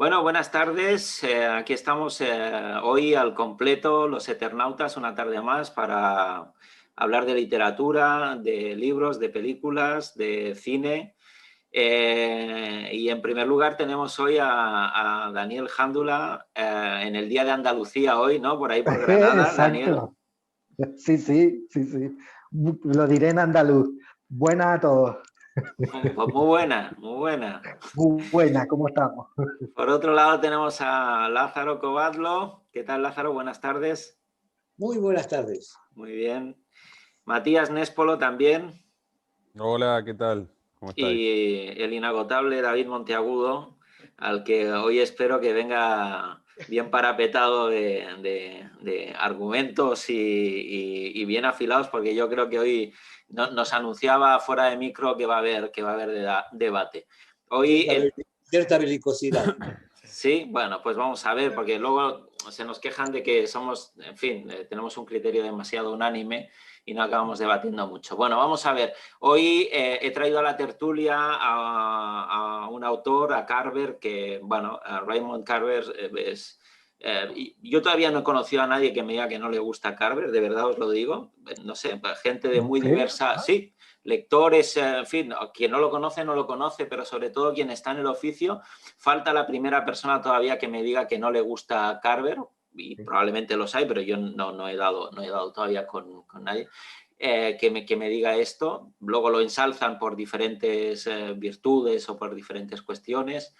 Bueno, buenas tardes. Aquí estamos hoy al completo, los Eternautas, una tarde más para hablar de literatura, de libros, de películas, de cine. Y en primer lugar tenemos hoy a Daniel Jándula en el Día de Andalucía hoy, ¿no? Por ahí por Granada, Daniel. Exacto. Sí. Lo diré en andaluz. Buenas a todos. Pues muy buena, muy buena. Muy buena, ¿cómo estamos? Por otro lado tenemos a Lázaro Covadlo. ¿Qué tal, Lázaro? Buenas tardes. Muy buenas tardes. Muy bien. Matías Néspolo también. Hola, ¿qué tal? ¿Cómo estáis? Y el inagotable David Monteagudo, al que hoy espero que venga bien parapetado de argumentos y bien afilados, porque yo creo que hoy nos anunciaba fuera de micro que va a haber debate. Hoy Cierta belicosidad. Sí, bueno, pues vamos a ver, porque luego se nos quejan de que somos, en fin, tenemos un criterio demasiado unánime y no acabamos debatiendo mucho. Bueno, vamos a ver. Hoy he traído a la tertulia a un autor, a Carver, que, bueno, a Raymond Carver es... yo todavía no he conocido a nadie que me diga que no le gusta Carver, de verdad os lo digo. No sé, gente de muy ¿Sí? diversa... Sí, lectores, en fin, quien no lo conoce, pero sobre todo quien está en el oficio. Falta la primera persona todavía que me diga que no le gusta Carver, y probablemente los hay, pero yo no he dado todavía con nadie. Que me diga esto. Luego lo ensalzan por diferentes virtudes o por diferentes cuestiones,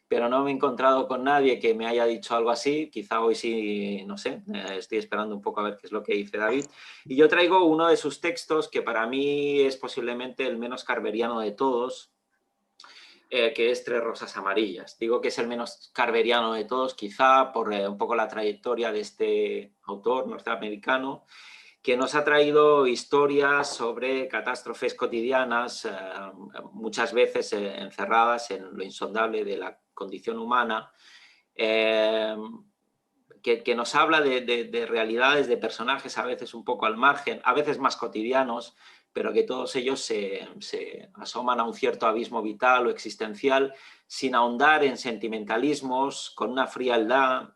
pero no me he encontrado con nadie que me haya dicho algo así. Quizá hoy sí, no sé, estoy esperando un poco a ver qué es lo que dice David. Y yo traigo uno de sus textos que para mí es posiblemente el menos carveriano de todos, que es Tres rosas amarillas. Digo que es el menos carveriano de todos, quizá por un poco la trayectoria de este autor norteamericano, que nos ha traído historias sobre catástrofes cotidianas, muchas veces encerradas en lo insondable de la condición humana, que nos habla de realidades, de personajes a veces un poco al margen, a veces más cotidianos, pero que todos ellos se asoman a un cierto abismo vital o existencial, sin ahondar en sentimentalismos, con una frialdad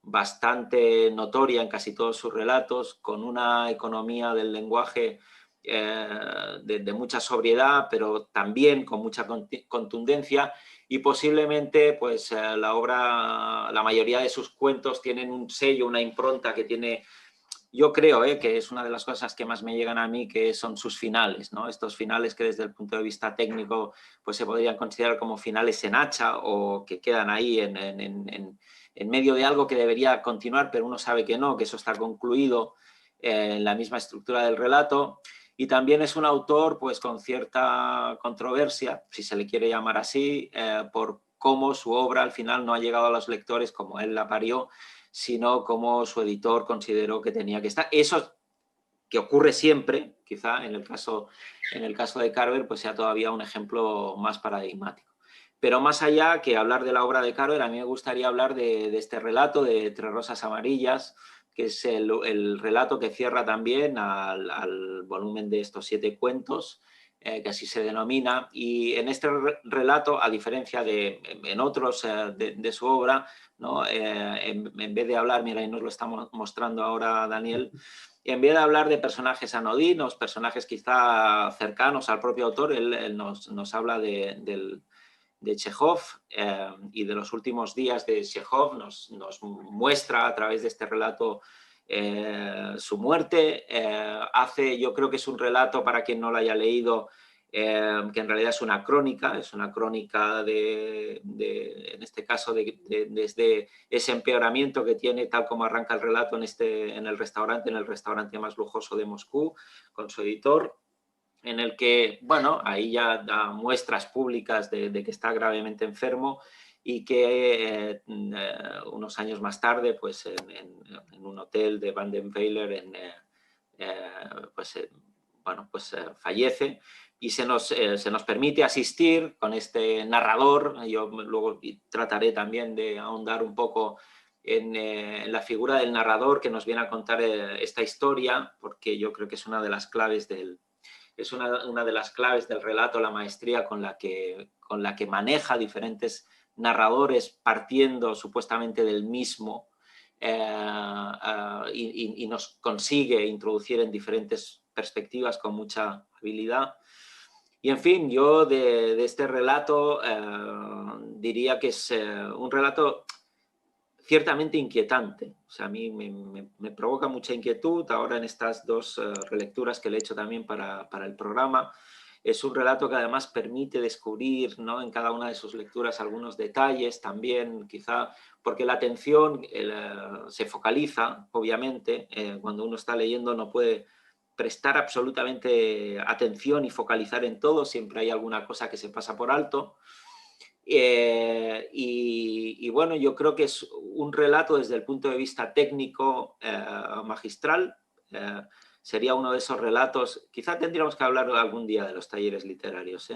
bastante notoria en casi todos sus relatos, con una economía del lenguaje de mucha sobriedad, pero también con mucha contundencia. Y posiblemente pues la mayoría de sus cuentos tienen un sello, una impronta que tiene, yo creo que es una de las cosas que más me llegan a mí, que son sus finales, ¿no? Estos finales que desde el punto de vista técnico pues se podrían considerar como finales en hacha, o que quedan ahí en medio de algo que debería continuar, pero uno sabe que no, que eso está concluido en la misma estructura del relato. Y también es un autor pues con cierta controversia, si se le quiere llamar así, por cómo su obra al final no ha llegado a los lectores como él la parió, sino como su editor consideró que tenía que estar. Eso que ocurre siempre, quizá en el caso de Carver pues sea todavía un ejemplo más paradigmático. Pero más allá que hablar de la obra de Carver, a mí me gustaría hablar de este relato de Tres rosas amarillas, que es el relato que cierra también al volumen de estos 7 cuentos, que así se denomina. Y en este relato, a diferencia de en otros de su obra, ¿no? En vez de hablar, mira, y nos lo estamos mostrando ahora Daniel, en vez de hablar de personajes anodinos, personajes quizá cercanos al propio autor, él nos habla de Chekhov y de los últimos días de Chekhov, nos muestra a través de este relato su muerte. Yo creo que es un relato, para quien no lo haya leído, que en realidad es una crónica en este caso, desde ese empeoramiento que tiene, tal como arranca el relato en el restaurante más lujoso de Moscú, con su editor, en el que, bueno, ahí ya da muestras públicas de que está gravemente enfermo, y que unos años más tarde, pues en un hotel de Baden-Weiler, fallece, y se nos permite asistir con este narrador. Yo luego trataré también de ahondar un poco en la figura del narrador que nos viene a contar esta historia, porque yo creo que es una de las claves del relato, la maestría con la que maneja diferentes narradores partiendo supuestamente del mismo y nos consigue introducir en diferentes perspectivas con mucha habilidad. Y en fin, yo de este relato diría que es un relato ciertamente inquietante. O sea, a mí me provoca mucha inquietud ahora en estas dos relecturas que le he hecho también para el programa. Es un relato que además permite descubrir, ¿no?, en cada una de sus lecturas algunos detalles también, quizá porque la atención se focaliza, obviamente. Cuando uno está leyendo no puede prestar absolutamente atención y focalizar en todo, siempre hay alguna cosa que se pasa por alto. Y bueno, yo creo que es un relato desde el punto de vista técnico magistral. Sería uno de esos relatos, quizá tendríamos que hablar algún día de los talleres literarios,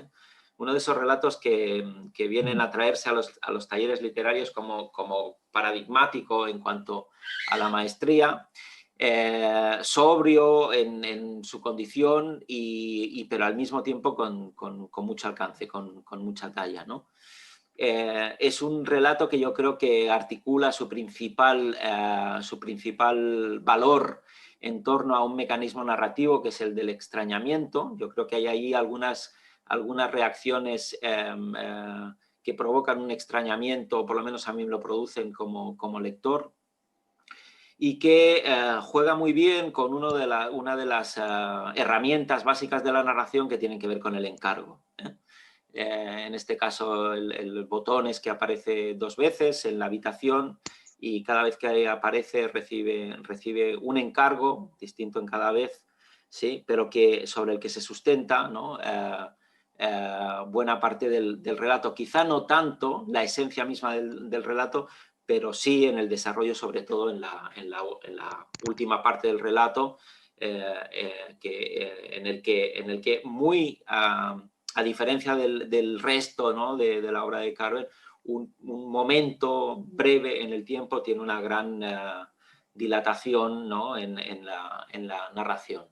uno de esos relatos que vienen a traerse a los talleres literarios como paradigmático en cuanto a la maestría, sobrio en su condición, pero al mismo tiempo con mucho alcance, con mucha talla, ¿no? Es un relato que yo creo que articula su principal valor en torno a un mecanismo narrativo que es el del extrañamiento. Yo creo que hay ahí algunas reacciones que provocan un extrañamiento, o por lo menos a mí me lo producen como lector, y que juega muy bien con una de las herramientas básicas de la narración que tienen que ver con el encargo. En este caso el botón es que aparece 2 veces en la habitación y cada vez que aparece recibe un encargo distinto en cada vez, ¿sí?, pero sobre el que se sustenta, ¿no?, buena parte del relato. Quizá no tanto la esencia misma del relato, pero sí en el desarrollo, sobre todo en la última parte del relato, en el que muy... a diferencia del resto, ¿no?, de la obra de Carver, un momento breve en el tiempo tiene una gran dilatación, ¿no?, en la narración.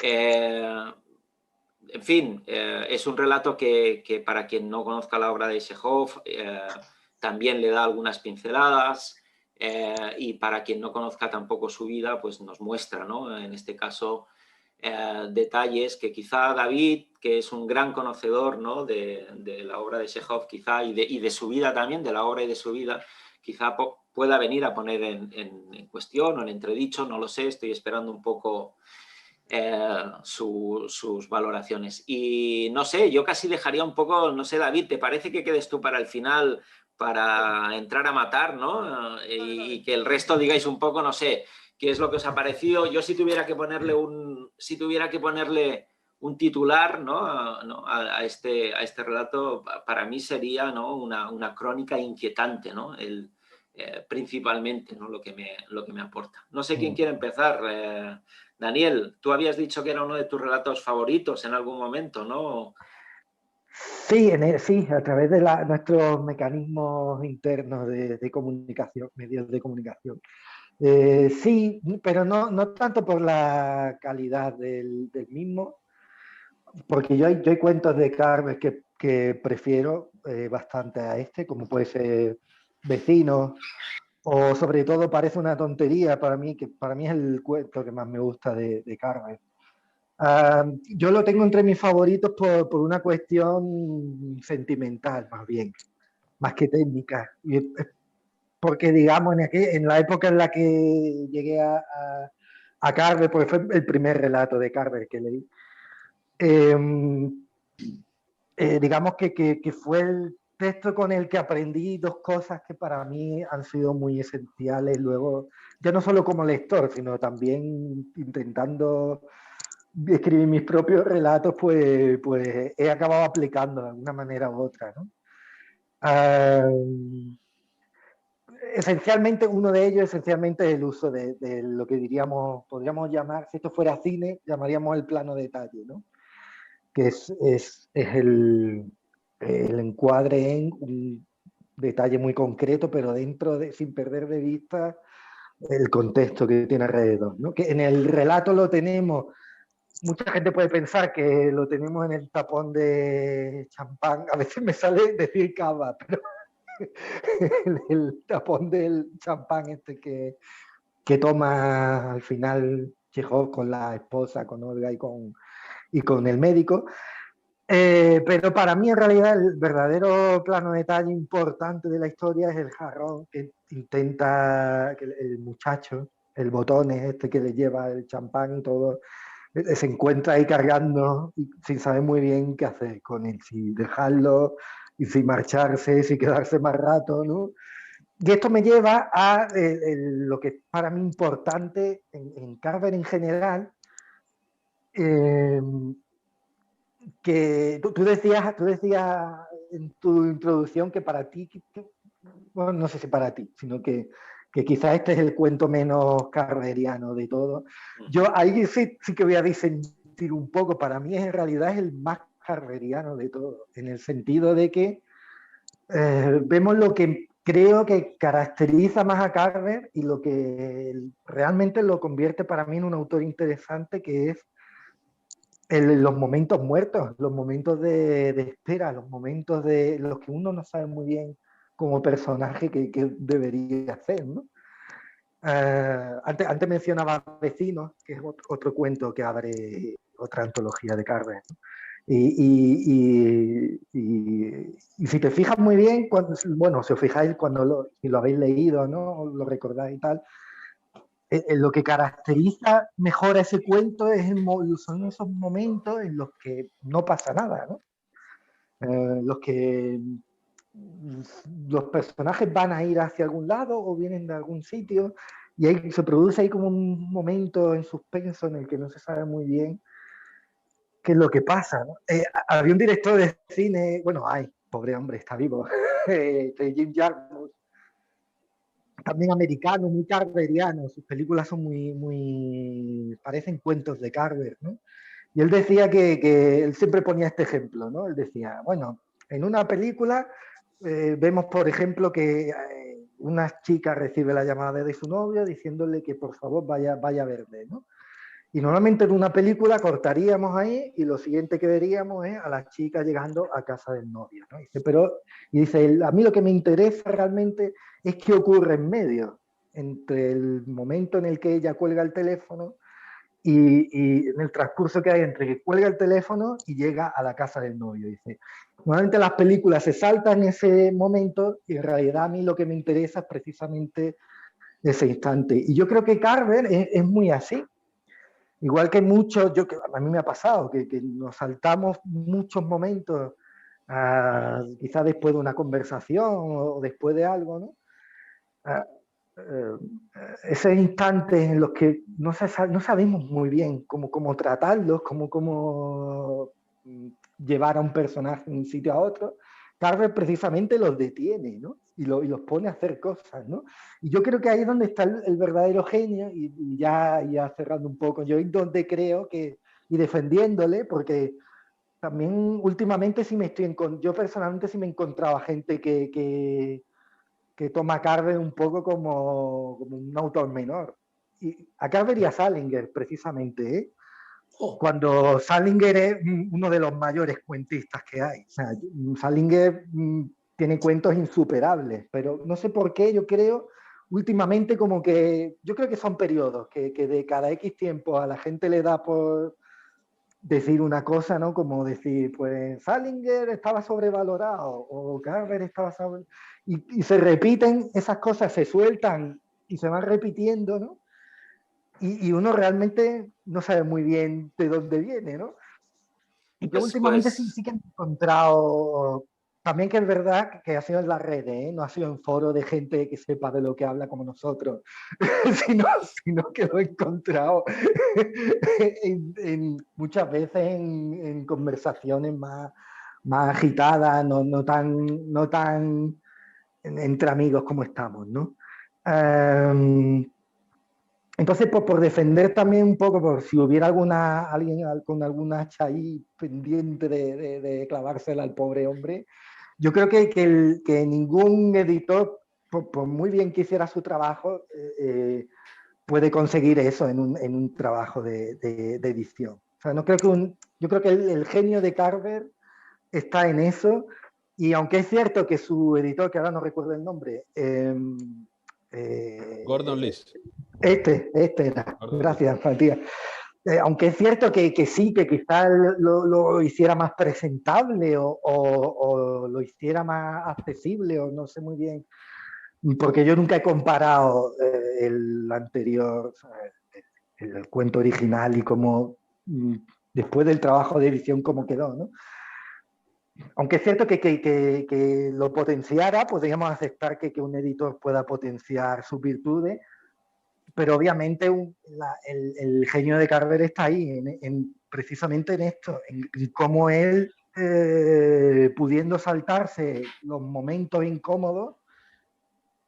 En fin, es un relato que para quien no conozca la obra de Chekhov también le da algunas pinceladas, y para quien no conozca tampoco su vida, pues nos muestra, ¿no?, en este caso, detalles que quizá David, que es un gran conocedor, ¿no?, de la obra de Chekhov, quizá, y de su vida también, de la obra y de su vida, quizá pueda venir a poner en cuestión o en entredicho, no lo sé, estoy esperando un poco sus valoraciones. Y no sé, yo casi dejaría un poco, no sé, David, ¿te parece que quedes tú para el final, para entrar a matar, ¿no? Y que el resto digáis un poco, no sé, qué es lo que os ha parecido? Yo si tuviera que ponerle un titular, ¿no?, a este relato, para mí sería, ¿no?, una crónica inquietante, ¿no?, principalmente, ¿no?, lo que me aporta. No sé quién quiere empezar. Daniel, tú habías dicho que era uno de tus relatos favoritos en algún momento, ¿no? Sí, sí, a través de nuestros mecanismos internos de comunicación, medios de comunicación. Sí, pero no tanto por la calidad del mismo, porque yo hay cuentos de Carver que prefiero bastante a este, como puede ser Vecinos, o sobre todo Parece una tontería para mí, que para mí es el cuento que más me gusta de Carver. Yo lo tengo entre mis favoritos por una cuestión sentimental, más que técnica. Porque, digamos, en la época en la que llegué a Carver, porque fue el primer relato de Carver que leí, digamos que fue el texto con el que aprendí 2 cosas que para mí han sido muy esenciales luego, ya no solo como lector, sino también intentando escribir mis propios relatos, pues he acabado aplicando de alguna manera u otra, ¿no? Esencialmente, uno de ellos es el uso de lo que podríamos llamar, si esto fuera cine, llamaríamos el plano detalle, ¿no? Que es el encuadre en un detalle muy concreto, pero sin perder de vista el contexto que tiene alrededor, ¿no? Que en el relato lo tenemos, mucha gente puede pensar que lo tenemos en el tapón de champán, a veces me sale decir cava, el tapón del champán este que toma al final Chekhov con la esposa, con Olga y con el médico. Pero para mí en realidad el verdadero plano detalle importante de la historia es el jarrón que intenta, que el muchacho, el botones este que le lleva el champán y todo, se encuentra ahí cargando y sin saber muy bien qué hacer con él, si dejarlo y si marcharse, si quedarse más rato, ¿no? Y esto me lleva a lo que es para mí importante en Carver en general, eh, que tú decías en tu introducción que para ti, bueno, no sé si para ti, sino que quizás este es el cuento menos carveriano de todo. Yo ahí sí que voy a disentir un poco, para mí en realidad es el más carveriano de todo, en el sentido de que vemos lo que creo que caracteriza más a Carver y lo que realmente lo convierte para mí en un autor interesante, que es los momentos muertos, los momentos de espera, los momentos de los que uno no sabe muy bien como personaje que debería hacer, ¿no? Antes mencionaba Vecinos, que es otro cuento que abre otra antología de Carver, ¿no? Y si te fijas muy bien, bueno, si os fijáis si lo habéis leído, ¿no? Lo recordáis y tal, lo que caracteriza mejor a ese cuento son esos momentos en los que no pasa nada, ¿no? Los que los personajes van a ir hacia algún lado o vienen de algún sitio y ahí se produce ahí como un momento en suspenso en el que no se sabe muy bien qué es lo que pasa, ¿no? Había un director de cine, bueno, pobre hombre, está vivo, Jim Jarmusch, también americano, muy carveriano, sus películas son parecen cuentos de Carver, ¿no? Y él decía que él siempre ponía este ejemplo, ¿no? Él decía, bueno, en una película vemos, por ejemplo, que una chica recibe la llamada de su novio diciéndole que por favor vaya a verle, ¿no? Y normalmente en una película cortaríamos ahí y lo siguiente que veríamos es a la chica llegando a casa del novio, ¿no? Y dice, a mí lo que me interesa realmente es qué ocurre en medio, entre el momento en el que ella cuelga el teléfono y en el transcurso que hay entre que cuelga el teléfono y llega a la casa del novio. Dice, normalmente las películas se saltan ese momento y en realidad a mí lo que me interesa es precisamente ese instante. Y yo creo que Carver es muy así. Igual que muchos, a mí me ha pasado, que nos saltamos muchos momentos, quizás después de una conversación o después de algo, ¿no? Esos instantes en los que no sabemos muy bien cómo tratarlos, cómo llevar a un personaje de un sitio a otro. Carver precisamente los detiene, ¿no? Y los pone a hacer cosas, ¿no? Y yo creo que ahí es donde está el verdadero genio, y ya cerrando un poco, yo es donde creo que, y defendiéndole, porque también últimamente yo personalmente sí me he encontrado a gente que toma a Carver un poco como un autor menor. Y a Carver y a Salinger, precisamente, ¿eh? Cuando Salinger es uno de los mayores cuentistas que hay. O sea, Salinger tiene cuentos insuperables, pero no sé por qué, yo creo, últimamente yo creo que son periodos, que de cada X tiempo a la gente le da por decir una cosa, ¿no? Como decir, pues Salinger estaba sobrevalorado o Carver estaba sobrevalorado. Y se repiten esas cosas, se sueltan y se van repitiendo, ¿no? Y uno realmente no sabe muy bien de dónde viene, ¿no? Y yo últimamente sí que he encontrado, también que es verdad que ha sido en las redes, ¿eh? No ha sido en foros de gente que sepa de lo que habla como nosotros, sino que lo he encontrado muchas veces en conversaciones más agitadas, no tan entre amigos como estamos, ¿no? Entonces, por defender también un poco, por si hubiera alguien con alguna hacha ahí pendiente de clavársela al pobre hombre, yo creo que ningún editor, por muy bien que hiciera su trabajo, puede conseguir eso en un trabajo de edición. O sea, yo creo que el genio de Carver está en eso, Y aunque es cierto que su editor, que ahora no recuerdo el nombre, Gordon Liss. Este era, Gordon gracias, Matías. Aunque es cierto que sí, que quizás lo hiciera más presentable o lo hiciera más accesible, o no sé muy bien, porque yo nunca he comparado el anterior, el cuento original y cómo, después del trabajo de edición, cómo quedó, ¿no? Aunque es cierto que lo potenciara, podríamos aceptar que un editor pueda potenciar sus virtudes, pero obviamente el genio de Carver está ahí, precisamente en esto, en cómo él, pudiendo saltarse los momentos incómodos,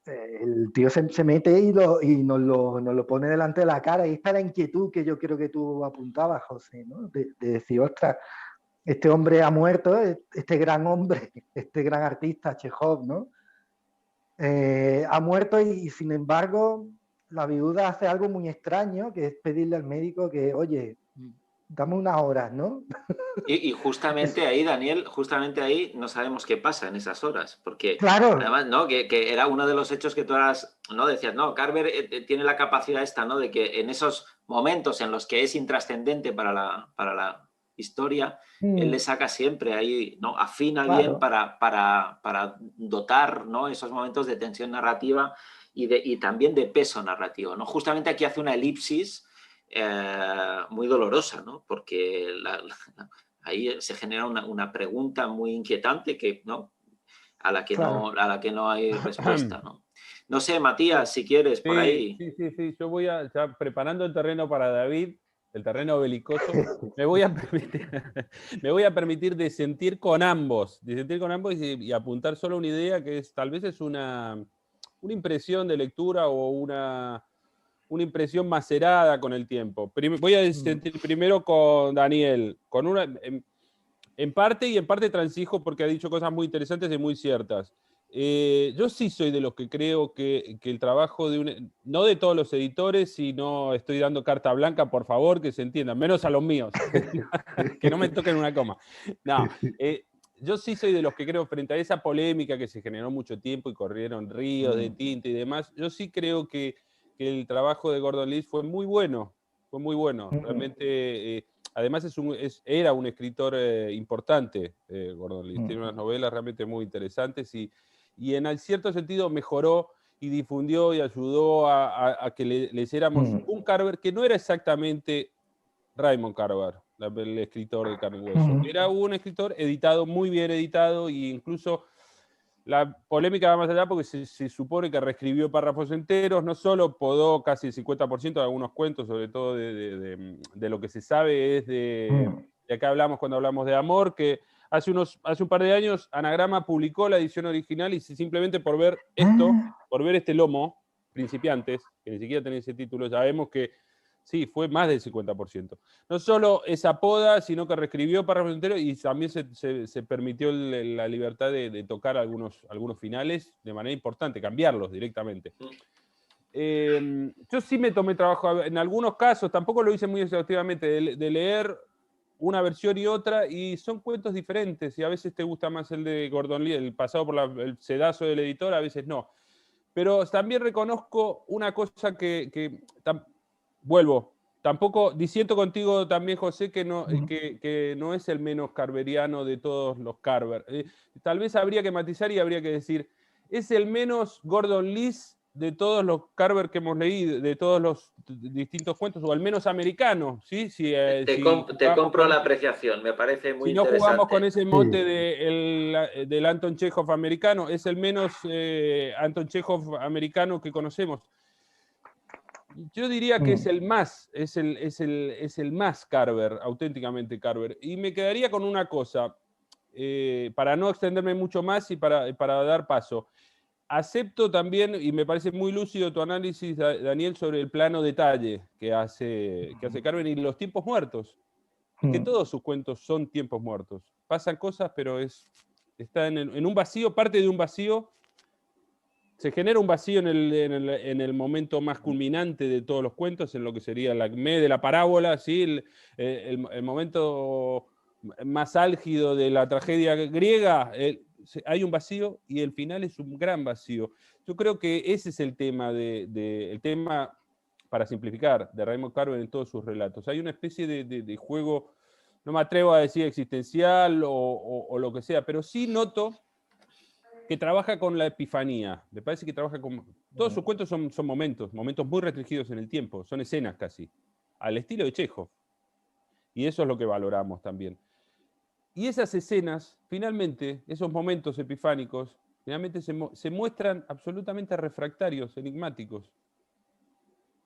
el tío se mete y nos lo pone delante de la cara. Y esta es la inquietud que yo creo que tú apuntabas, José, ¿no? De decir, ostras, este hombre ha muerto, este gran hombre, este gran artista, Chekhov, ¿no? Ha muerto y sin embargo la viuda hace algo muy extraño, que es pedirle al médico que, oye, dame unas horas, ¿no? Y justamente ahí, Daniel, justamente ahí no sabemos qué pasa en esas horas, porque Claro. además, ¿no? Que era uno de los hechos que tú eras, ¿no? Decías, no, Carver tiene la capacidad esta, ¿no? De que en esos momentos en los que es intrascendente para la historia, él le saca siempre ahí, ¿no? Afina bien Claro. para dotar, ¿no? Esos momentos de tensión narrativa y también de peso narrativo, ¿no? Justamente aquí hace una elipsis muy dolorosa, ¿no? Porque ahí se genera una pregunta muy inquietante que, ¿no? a la que no hay respuesta, ¿no? No sé, Matías, si quieres, por ahí. Sí. Yo voy ya preparando el terreno para David, el terreno belicoso. Me voy a permitir disentir con ambos y apuntar solo una idea que tal vez es una impresión de lectura o una impresión macerada con el tiempo. Voy a disentir primero con Daniel, en parte y en parte transijo porque ha dicho cosas muy interesantes y muy ciertas. Yo sí soy de los que creo que el trabajo no de todos los editores, sino estoy dando carta blanca, por favor, que se entiendan, menos a los míos, que no me toquen una coma. No, yo sí soy de los que creo, frente a esa polémica que se generó mucho tiempo y corrieron ríos de tinta y demás, yo sí creo que el trabajo de Gordon Liss fue muy bueno, realmente. Además era un escritor importante, Gordon Liss. Tiene unas novelas realmente muy interesantes y en cierto sentido mejoró y difundió y ayudó a que le hiciéramos un Carver que no era exactamente Raymond Carver, el escritor de Carne y Hueso. Era un escritor editado, muy bien editado, e incluso la polémica va más allá porque se supone que reescribió párrafos enteros, no solo podó casi el 50% de algunos cuentos, sobre todo de lo que se sabe es de acá hablamos cuando hablamos de amor, que hace un par de años Anagrama publicó la edición original y simplemente por ver este lomo, Principiantes, que ni siquiera tenía ese título, ya vemos que sí, fue más del 50%. No solo esa poda, sino que reescribió párrafos enteros y también se permitió la libertad de tocar algunos finales de manera importante, cambiarlos directamente. Yo sí me tomé trabajo, en algunos casos, tampoco lo hice muy exhaustivamente, de leer una versión y otra, y son cuentos diferentes, y a veces te gusta más el de Gordon Liss, el pasado por el sedazo del editor, a veces no. Pero también reconozco una cosa que vuelvo, tampoco disiento contigo también, José, que no es el menos carveriano de todos los Carver. Tal vez habría que matizar y habría que decir, es el menos Gordon Liss de todos los Carver que hemos leído, de todos los distintos cuentos, o al menos americanos, ¿sí? Te compro la apreciación, me parece muy interesante. Si no jugamos con ese mote del Anton Chekhov americano, es el menos Anton Chekhov americano que conocemos. Yo diría que es el más Carver, auténticamente Carver. Y me quedaría con una cosa, para no extenderme mucho más y para dar paso. Acepto también, y me parece muy lúcido tu análisis, Daniel, sobre el plano detalle que hace Carver y los tiempos muertos. Que todos sus cuentos son tiempos muertos. Pasan cosas, pero está en un vacío, parte de un vacío. Se genera un vacío en el momento más culminante de todos los cuentos, en lo que sería la acme de la parábola, ¿sí? el momento más álgido de la tragedia griega. hay un vacío y el final es un gran vacío. Yo creo que ese es el tema, el tema, para simplificar, de Raymond Carver en todos sus relatos. Hay una especie de juego, no me atrevo a decir existencial o lo que sea, pero sí noto que trabaja con la epifanía. Me parece que trabaja con... Todos sus cuentos son momentos muy restringidos en el tiempo, son escenas casi, al estilo de Chekhov. Y eso es lo que valoramos también. Y esas escenas, finalmente, esos momentos epifánicos, finalmente se muestran absolutamente refractarios, enigmáticos.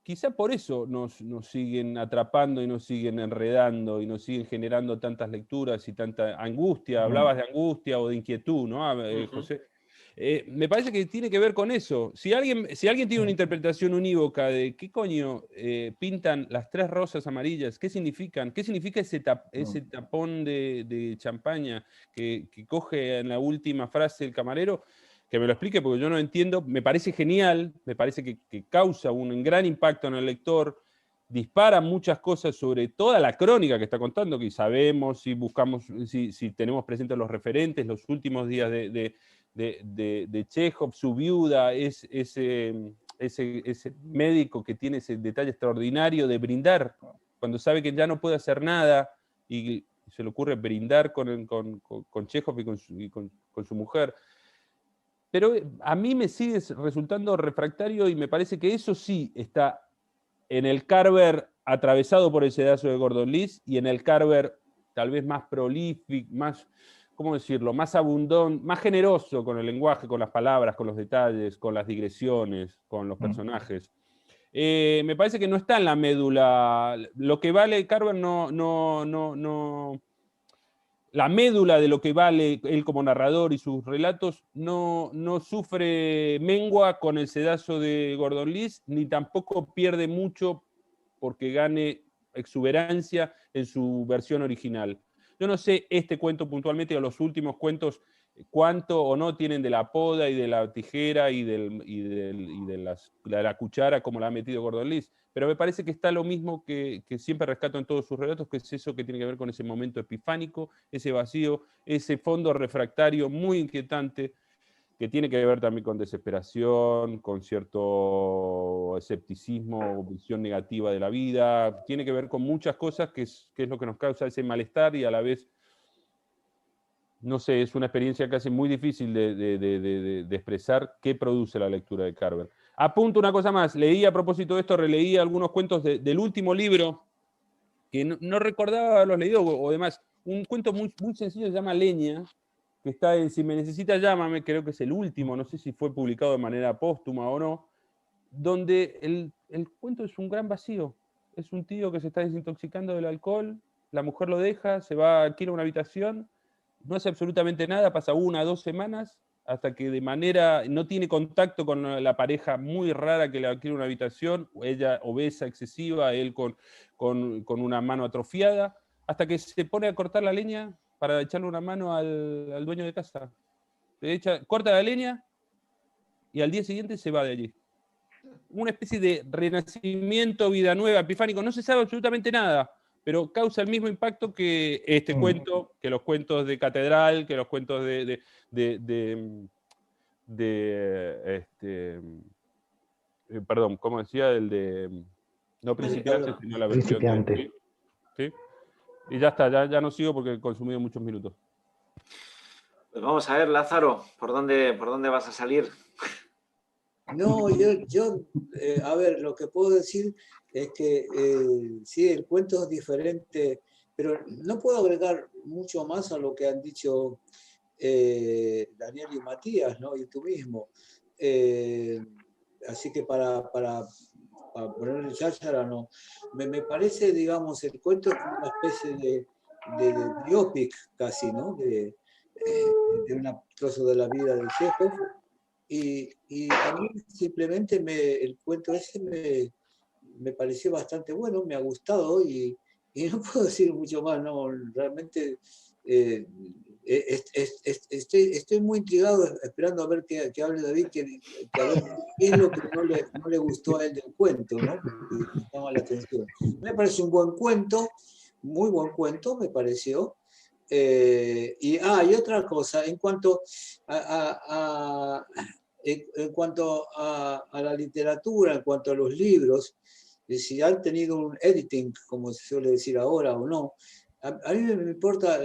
Quizá por eso nos siguen atrapando y nos siguen enredando y nos siguen generando tantas lecturas y tanta angustia. Hablabas de angustia o de inquietud, ¿no, José? Me parece que tiene que ver con eso. Si alguien tiene una interpretación unívoca de qué coño pintan las 3 rosas amarillas, ¿qué significan? ¿Qué significa ese tapón de champaña que coge en la última frase el camarero? Que me lo explique porque yo no entiendo. Me parece genial, me parece que causa un gran impacto en el lector, dispara muchas cosas sobre toda la crónica que está contando, que sabemos, si buscamos, si tenemos presentes los referentes, los últimos días de Chekhov, su viuda, ese médico que tiene ese detalle extraordinario de brindar, cuando sabe que ya no puede hacer nada, y se le ocurre brindar con Chekhov y con su mujer. Pero a mí me sigue resultando refractario y me parece que eso sí está en el Carver atravesado por el sedazo de Gordon Liss y en el Carver tal vez más prolífico, más, ¿cómo decirlo?, más abundante, más generoso con el lenguaje, con las palabras, con los detalles, con las digresiones, con los personajes. Me parece que no está en la médula. Lo que vale Carver la médula de lo que vale él como narrador y sus relatos no sufre mengua con el sedazo de Gordon Liss, ni tampoco pierde mucho porque gane exuberancia en su versión original. Yo no sé este cuento puntualmente o los últimos cuentos cuánto o no tienen de la poda y de la tijera y de la cuchara como la ha metido Gordon Liss, pero me parece que está lo mismo que siempre rescato en todos sus relatos, que es eso que tiene que ver con ese momento epifánico, ese vacío, ese fondo refractario muy inquietante, que tiene que ver también con desesperación, con cierto escepticismo o visión negativa de la vida, tiene que ver con muchas cosas que es lo que nos causa ese malestar y a la vez, no sé, es una experiencia casi muy difícil de expresar qué produce la lectura de Carver. Apunto una cosa más, leí a propósito de esto, releí algunos cuentos del último libro, que no recordaba haberlos leído, o demás, un cuento muy, muy sencillo se llama Leña, que está en Si me necesitas llámame, creo que es el último, no sé si fue publicado de manera póstuma o no, donde el cuento es un gran vacío. Es un tío que se está desintoxicando del alcohol, la mujer lo deja, se va, alquila una habitación, no hace absolutamente nada, pasa 1 o 2 semanas, hasta que de manera, no tiene contacto con la pareja muy rara que le alquila una habitación, ella obesa, excesiva, él con una mano atrofiada, hasta que se pone a cortar la leña para echarle una mano al dueño de casa. Corta la leña y al día siguiente se va de allí. Una especie de renacimiento, vida nueva, epifánico, no se sabe absolutamente nada, pero causa el mismo impacto que este cuento, que los cuentos de Catedral, que los cuentos perdón, ¿cómo decía? El de no Principiante, sino la versión Principiante. ¿sí? Y ya está, ya no sigo porque he consumido muchos minutos. Pues vamos a ver, Lázaro, ¿por dónde vas a salir? No, yo a ver, lo que puedo decir es que sí, el cuento es diferente, pero no puedo agregar mucho más a lo que han dicho Daniel y Matías, ¿no? Y tú mismo. Así que para ponerle cháchara, no. Me parece, digamos, el cuento es como una especie de biopic casi, ¿no? De un trozo de la vida del Chekhov. Y a mí simplemente el cuento ese me pareció bastante bueno, me ha gustado y no puedo decir mucho más, no, realmente estoy muy intrigado esperando a ver qué hable David, a ver qué es lo que no le gustó a él del cuento, ¿no? Y me llama la atención. Me parece un buen cuento, muy buen cuento, me pareció. y otra cosa, en cuanto en cuanto a la literatura, en cuanto a los libros, si han tenido un editing, como se suele decir ahora o no, a mí me importa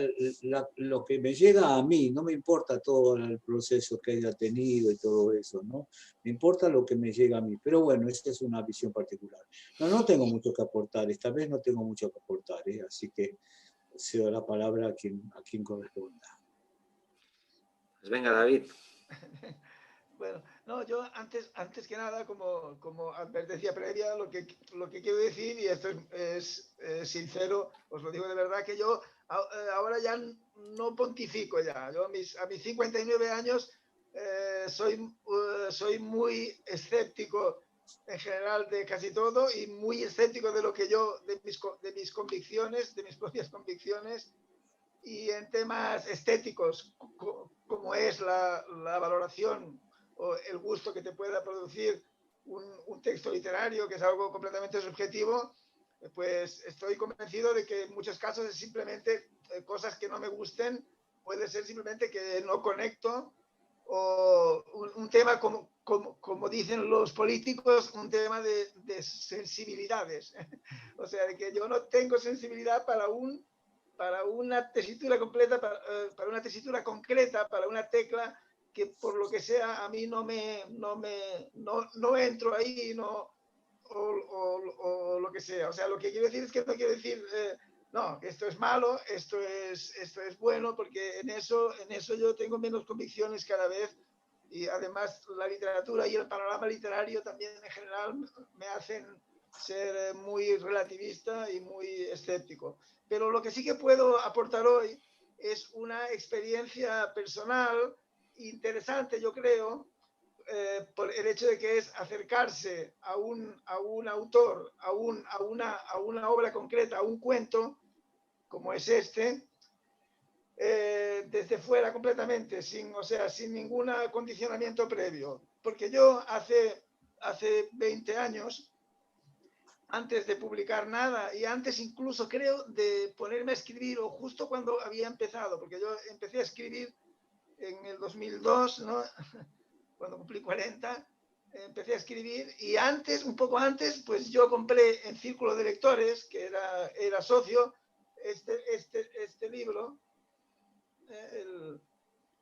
lo que me llega a mí, no me importa todo el proceso que haya tenido y todo eso, ¿no? Me importa lo que me llega a mí. Pero bueno, esta es una visión particular. No tengo mucho que aportar, esta vez no tengo mucho que aportar, así que cedo la palabra a quien corresponda. Pues venga, David. Bueno, no, yo antes que nada, como advertencia previa, lo que quiero decir, y esto es sincero, os lo digo de verdad, que yo ahora ya no pontifico ya. Yo a mis 59 años soy muy escéptico en general de casi todo y muy escéptico de lo que de mis convicciones, de mis propias convicciones, y en temas estéticos, como es la valoración o el gusto que te pueda producir un texto literario, que es algo completamente subjetivo, pues estoy convencido de que en muchos casos es simplemente cosas que no me gusten, puede ser simplemente que no conecto, o un tema como dicen los políticos, un tema de sensibilidades. O sea, de que yo no tengo sensibilidad para una tesitura completa, para una tesitura concreta, para una tecla que por lo que sea a mí no entro ahí, o lo que sea. O sea, lo que quiero decir es que no quiero decir, no, que esto es malo, esto es bueno, porque en eso yo tengo menos convicciones cada vez, y además la literatura y el panorama literario también en general me hacen ser muy relativista y muy escéptico. Pero lo que sí que puedo aportar hoy es una experiencia personal interesante, yo creo, por el hecho de que es acercarse a un autor, a una obra concreta, a un cuento, como es este, desde fuera completamente, sin ningún condicionamiento previo. Porque yo hace 20 años, antes de publicar nada, y antes incluso creo de ponerme a escribir, o justo cuando había empezado, porque yo empecé a escribir en el 2002, ¿no? Cuando cumplí 40, empecé a escribir, y antes, un poco antes, pues yo compré en Círculo de Lectores, que era socio, este libro,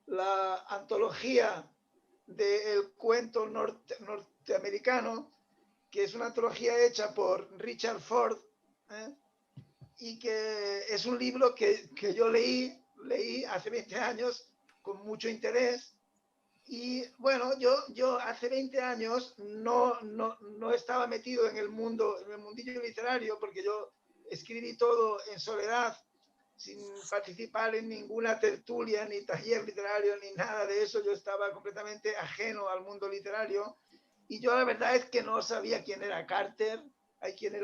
la antología del cuento norteamericano, que es una antología hecha por Richard Ford, y que es un libro que yo leí hace 20 años con mucho interés. Y bueno, yo hace 20 años no estaba metido en el mundillo literario, porque yo escribí todo en soledad, sin participar en ninguna tertulia, ni taller literario, ni nada de eso. Yo estaba completamente ajeno al mundo literario, y yo la verdad es que no sabía quién era Carver, quién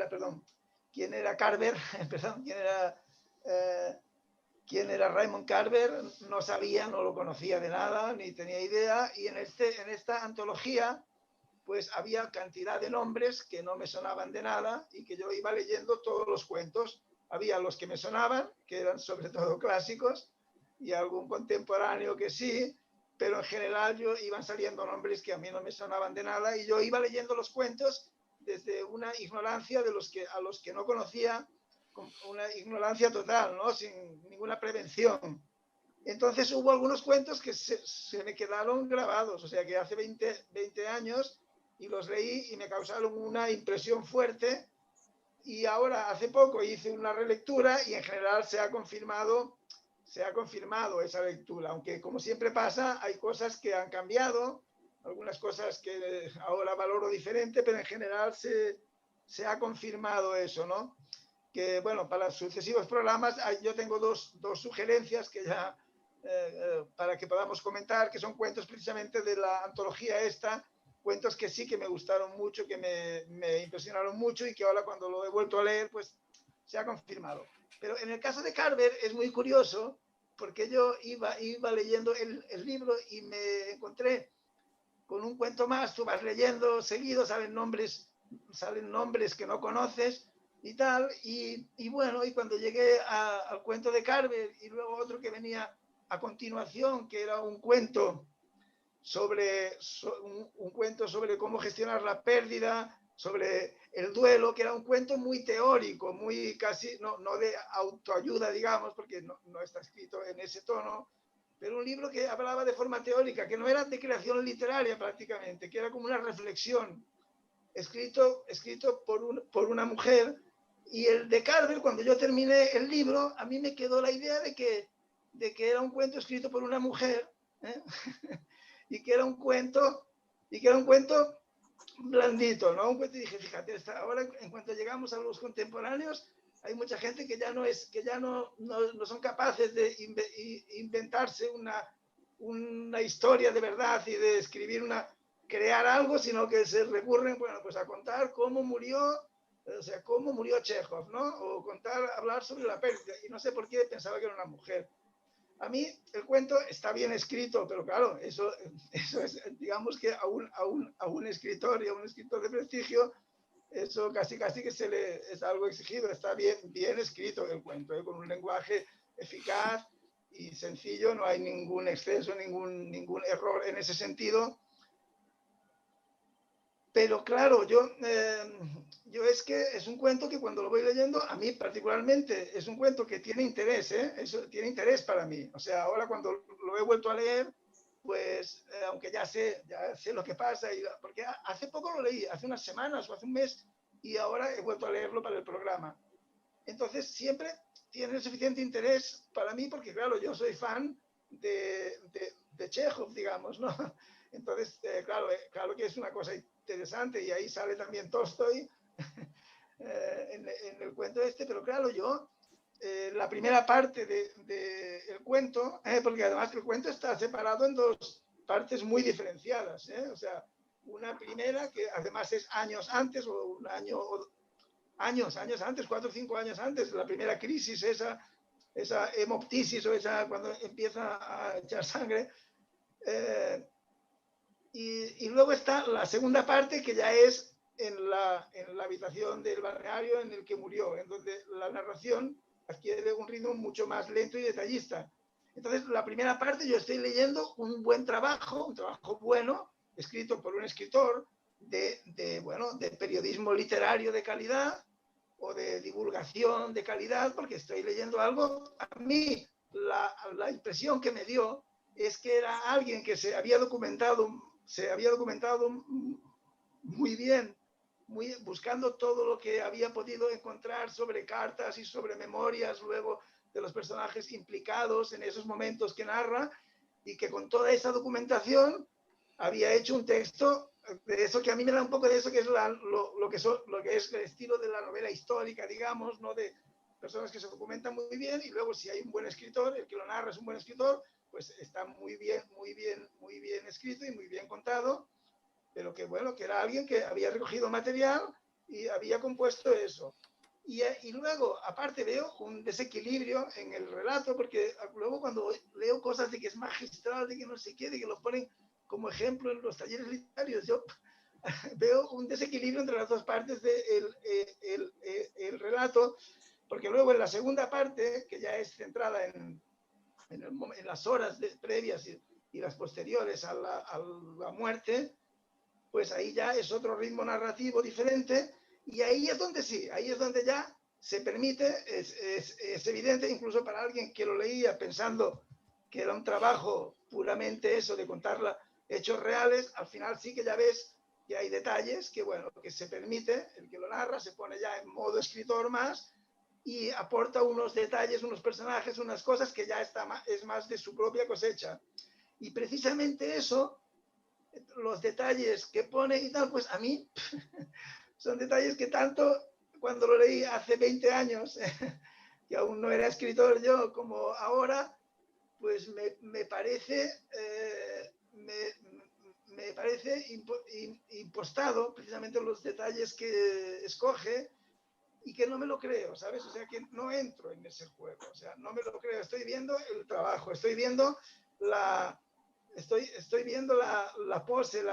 era Raymond Carver, no sabía, no lo conocía de nada, ni tenía idea, y en esta antología pues había cantidad de nombres que no me sonaban de nada, y que yo iba leyendo todos los cuentos. Había los que me sonaban, que eran sobre todo clásicos, y algún contemporáneo que sí, pero en general iban saliendo nombres que a mí no me sonaban de nada, y yo iba leyendo los cuentos desde una ignorancia a los que no conocía, una ignorancia total, ¿no? Sin ninguna prevención. Entonces hubo algunos cuentos que se me quedaron grabados, o sea que hace 20 años, y los leí y me causaron una impresión fuerte, y ahora hace poco hice una relectura y en general se ha confirmado esa lectura, aunque como siempre pasa, hay cosas que han cambiado, algunas cosas que ahora valoro diferente, pero en general se ha confirmado eso, ¿no? Que bueno, para los sucesivos programas yo tengo dos sugerencias que ya para que podamos comentar, que son cuentos precisamente de la antología esta, cuentos que sí que me gustaron mucho, que me impresionaron mucho, y que ahora cuando lo he vuelto a leer pues se ha confirmado. Pero en el caso de Carver es muy curioso, porque yo iba leyendo el libro y me encontré con un cuento más. Tú vas leyendo seguido, salen nombres que no conoces, y tal, y bueno, y cuando llegué al cuento de Carver y luego otro que venía a continuación, que era un cuento sobre un cuento sobre cómo gestionar la pérdida, sobre el duelo, que era un cuento muy teórico, muy casi, no de autoayuda, digamos, porque no está escrito en ese tono, pero un libro que hablaba de forma teórica, que no era de creación literaria prácticamente, que era como una reflexión, escrito por una mujer. Y el de Carver, cuando yo terminé el libro, a mí me quedó la idea de que era un cuento escrito por una mujer, ¿eh? y que era un cuento blandito, ¿no? Un cuento, y dije, fíjate, ahora en cuanto llegamos a los contemporáneos, hay mucha gente que ya no son capaces de inventarse una historia de verdad y de escribir crear algo, sino que se recurren, bueno, pues a contar cómo murió, o sea, cómo murió Chekhov, ¿no? O hablar sobre la pérdida. Y no sé por qué pensaba que era una mujer. A mí el cuento está bien escrito, pero claro, eso es, digamos que a un escritor y a un escritor de prestigio, eso casi que es algo exigido. Está bien escrito el cuento, con un lenguaje eficaz y sencillo, no hay ningún exceso, ningún error en ese sentido. Pero claro, yo es que es un cuento que cuando lo voy leyendo, a mí particularmente, es un cuento que tiene interés, eso tiene interés para mí. O sea, ahora cuando lo he vuelto a leer, pues aunque ya sé lo que pasa, porque hace poco lo leí, hace unas semanas o hace un mes, y ahora he vuelto a leerlo para el programa. Entonces siempre tiene suficiente interés para mí, porque claro, yo soy fan de Chekhov, digamos, ¿no? Entonces, claro que es una cosa interesante, y ahí sale también Tolstoy en el cuento este, pero claro, yo la primera parte del cuento, porque además el cuento está separado en dos partes muy diferenciadas, o sea, una primera que además es años antes, o un año, o años antes, 4 o 5 años antes, la primera crisis, esa hemoptisis, o esa cuando empieza a echar sangre, y luego está la segunda parte, que ya es en la habitación del balneario en el que murió, en donde la narración adquiere un ritmo mucho más lento y detallista. Entonces, la primera parte yo estoy leyendo un trabajo bueno, escrito por un escritor de periodismo literario de calidad, o de divulgación de calidad, porque estoy leyendo algo. A mí la impresión que me dio es que era alguien que se había documentado muy bien, buscando todo lo que había podido encontrar sobre cartas y sobre memorias luego de los personajes implicados en esos momentos que narra, y que con toda esa documentación había hecho un texto de eso, que a mí me da un poco de eso, que es lo que es el estilo de la novela histórica, digamos, ¿no? De personas que se documentan muy bien, y luego si hay un buen escritor, el que lo narra es un buen escritor, pues está muy bien escrito y muy bien contado, pero que bueno, que era alguien que había recogido material y había compuesto eso. Y luego, aparte, veo un desequilibrio en el relato, porque luego cuando leo cosas de que es magistral, de que no sé qué, de que lo ponen como ejemplo en los talleres literarios, yo veo un desequilibrio entre las dos partes del relato, porque luego en la segunda parte, que ya es centrada en las horas previas y las posteriores a la muerte, pues ahí ya es otro ritmo narrativo diferente, y ahí es donde sí, ahí es donde ya se permite, es evidente, incluso para alguien que lo leía pensando que era un trabajo puramente eso, de contar hechos reales, al final sí que ya ves que hay detalles que, bueno, que se permite, el que lo narra se pone ya en modo escritor más, y aporta unos detalles, unos personajes, unas cosas que ya es más de su propia cosecha. Y precisamente eso, los detalles que pone y tal, pues a mí son detalles que tanto cuando lo leí hace 20 años, que aún no era escritor yo, como ahora, pues me parece impostado precisamente los detalles que escoge, y que no me lo creo, ¿sabes? O sea, que no entro en ese juego, o sea, no me lo creo. Estoy viendo el trabajo, estoy viendo la pose,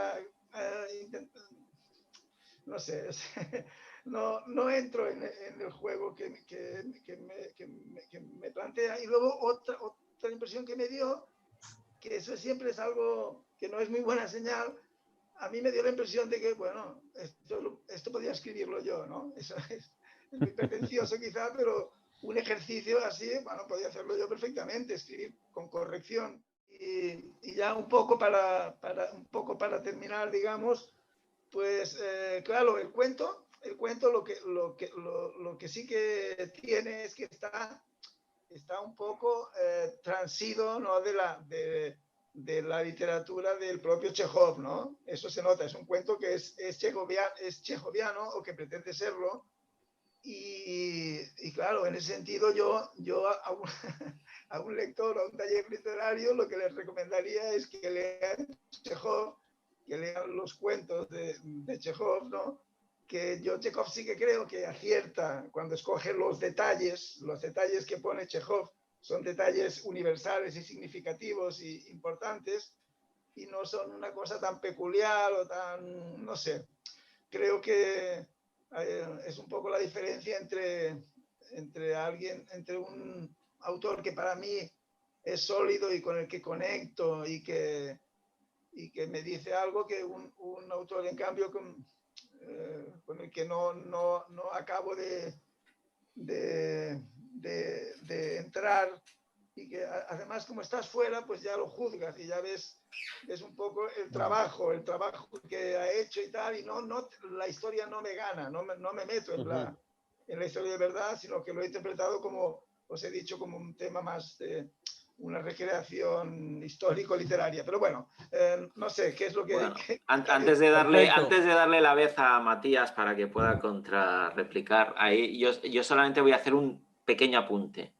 no sé, no entro en el juego que me plantea. Y luego otra impresión que me dio, que eso siempre es algo que no es muy buena señal. A mí me dio la impresión de que, bueno, esto podría escribirlo yo, ¿no? Eso es muy pretencioso quizá, pero un ejercicio así, bueno, podría hacerlo yo perfectamente, escribir con corrección. Y ya un poco para terminar, digamos, pues claro, el cuento lo que sí que tiene es que está un poco transido, ¿no?, de la literatura del propio Chekhov, ¿no? Eso se nota, es un cuento que es chejoviano o que pretende serlo. Y claro, en ese sentido yo a un lector o a un taller literario lo que les recomendaría es que lean Chekhov, que lean los cuentos de Chekhov, ¿no? Que yo Chekhov sí que creo que acierta cuando escoge los detalles que pone Chekhov son detalles universales y significativos y importantes, y no son una cosa tan peculiar o tan, no sé, creo que es un poco la diferencia entre un autor que para mí es sólido y con el que conecto y que me dice algo, que un autor en cambio con el que no acabo de entrar, y que además como estás fuera pues ya lo juzgas y ya ves un poco el trabajo que ha hecho y tal, y la historia no me gana, no me meto en la historia de verdad, sino que lo he interpretado, como os he dicho, como un tema más de una recreación histórico-literaria. Pero bueno, no sé qué es lo que... Bueno, antes de darle la vez a Matías para que pueda contrarreplicar, ahí yo solamente voy a hacer un pequeño apunte.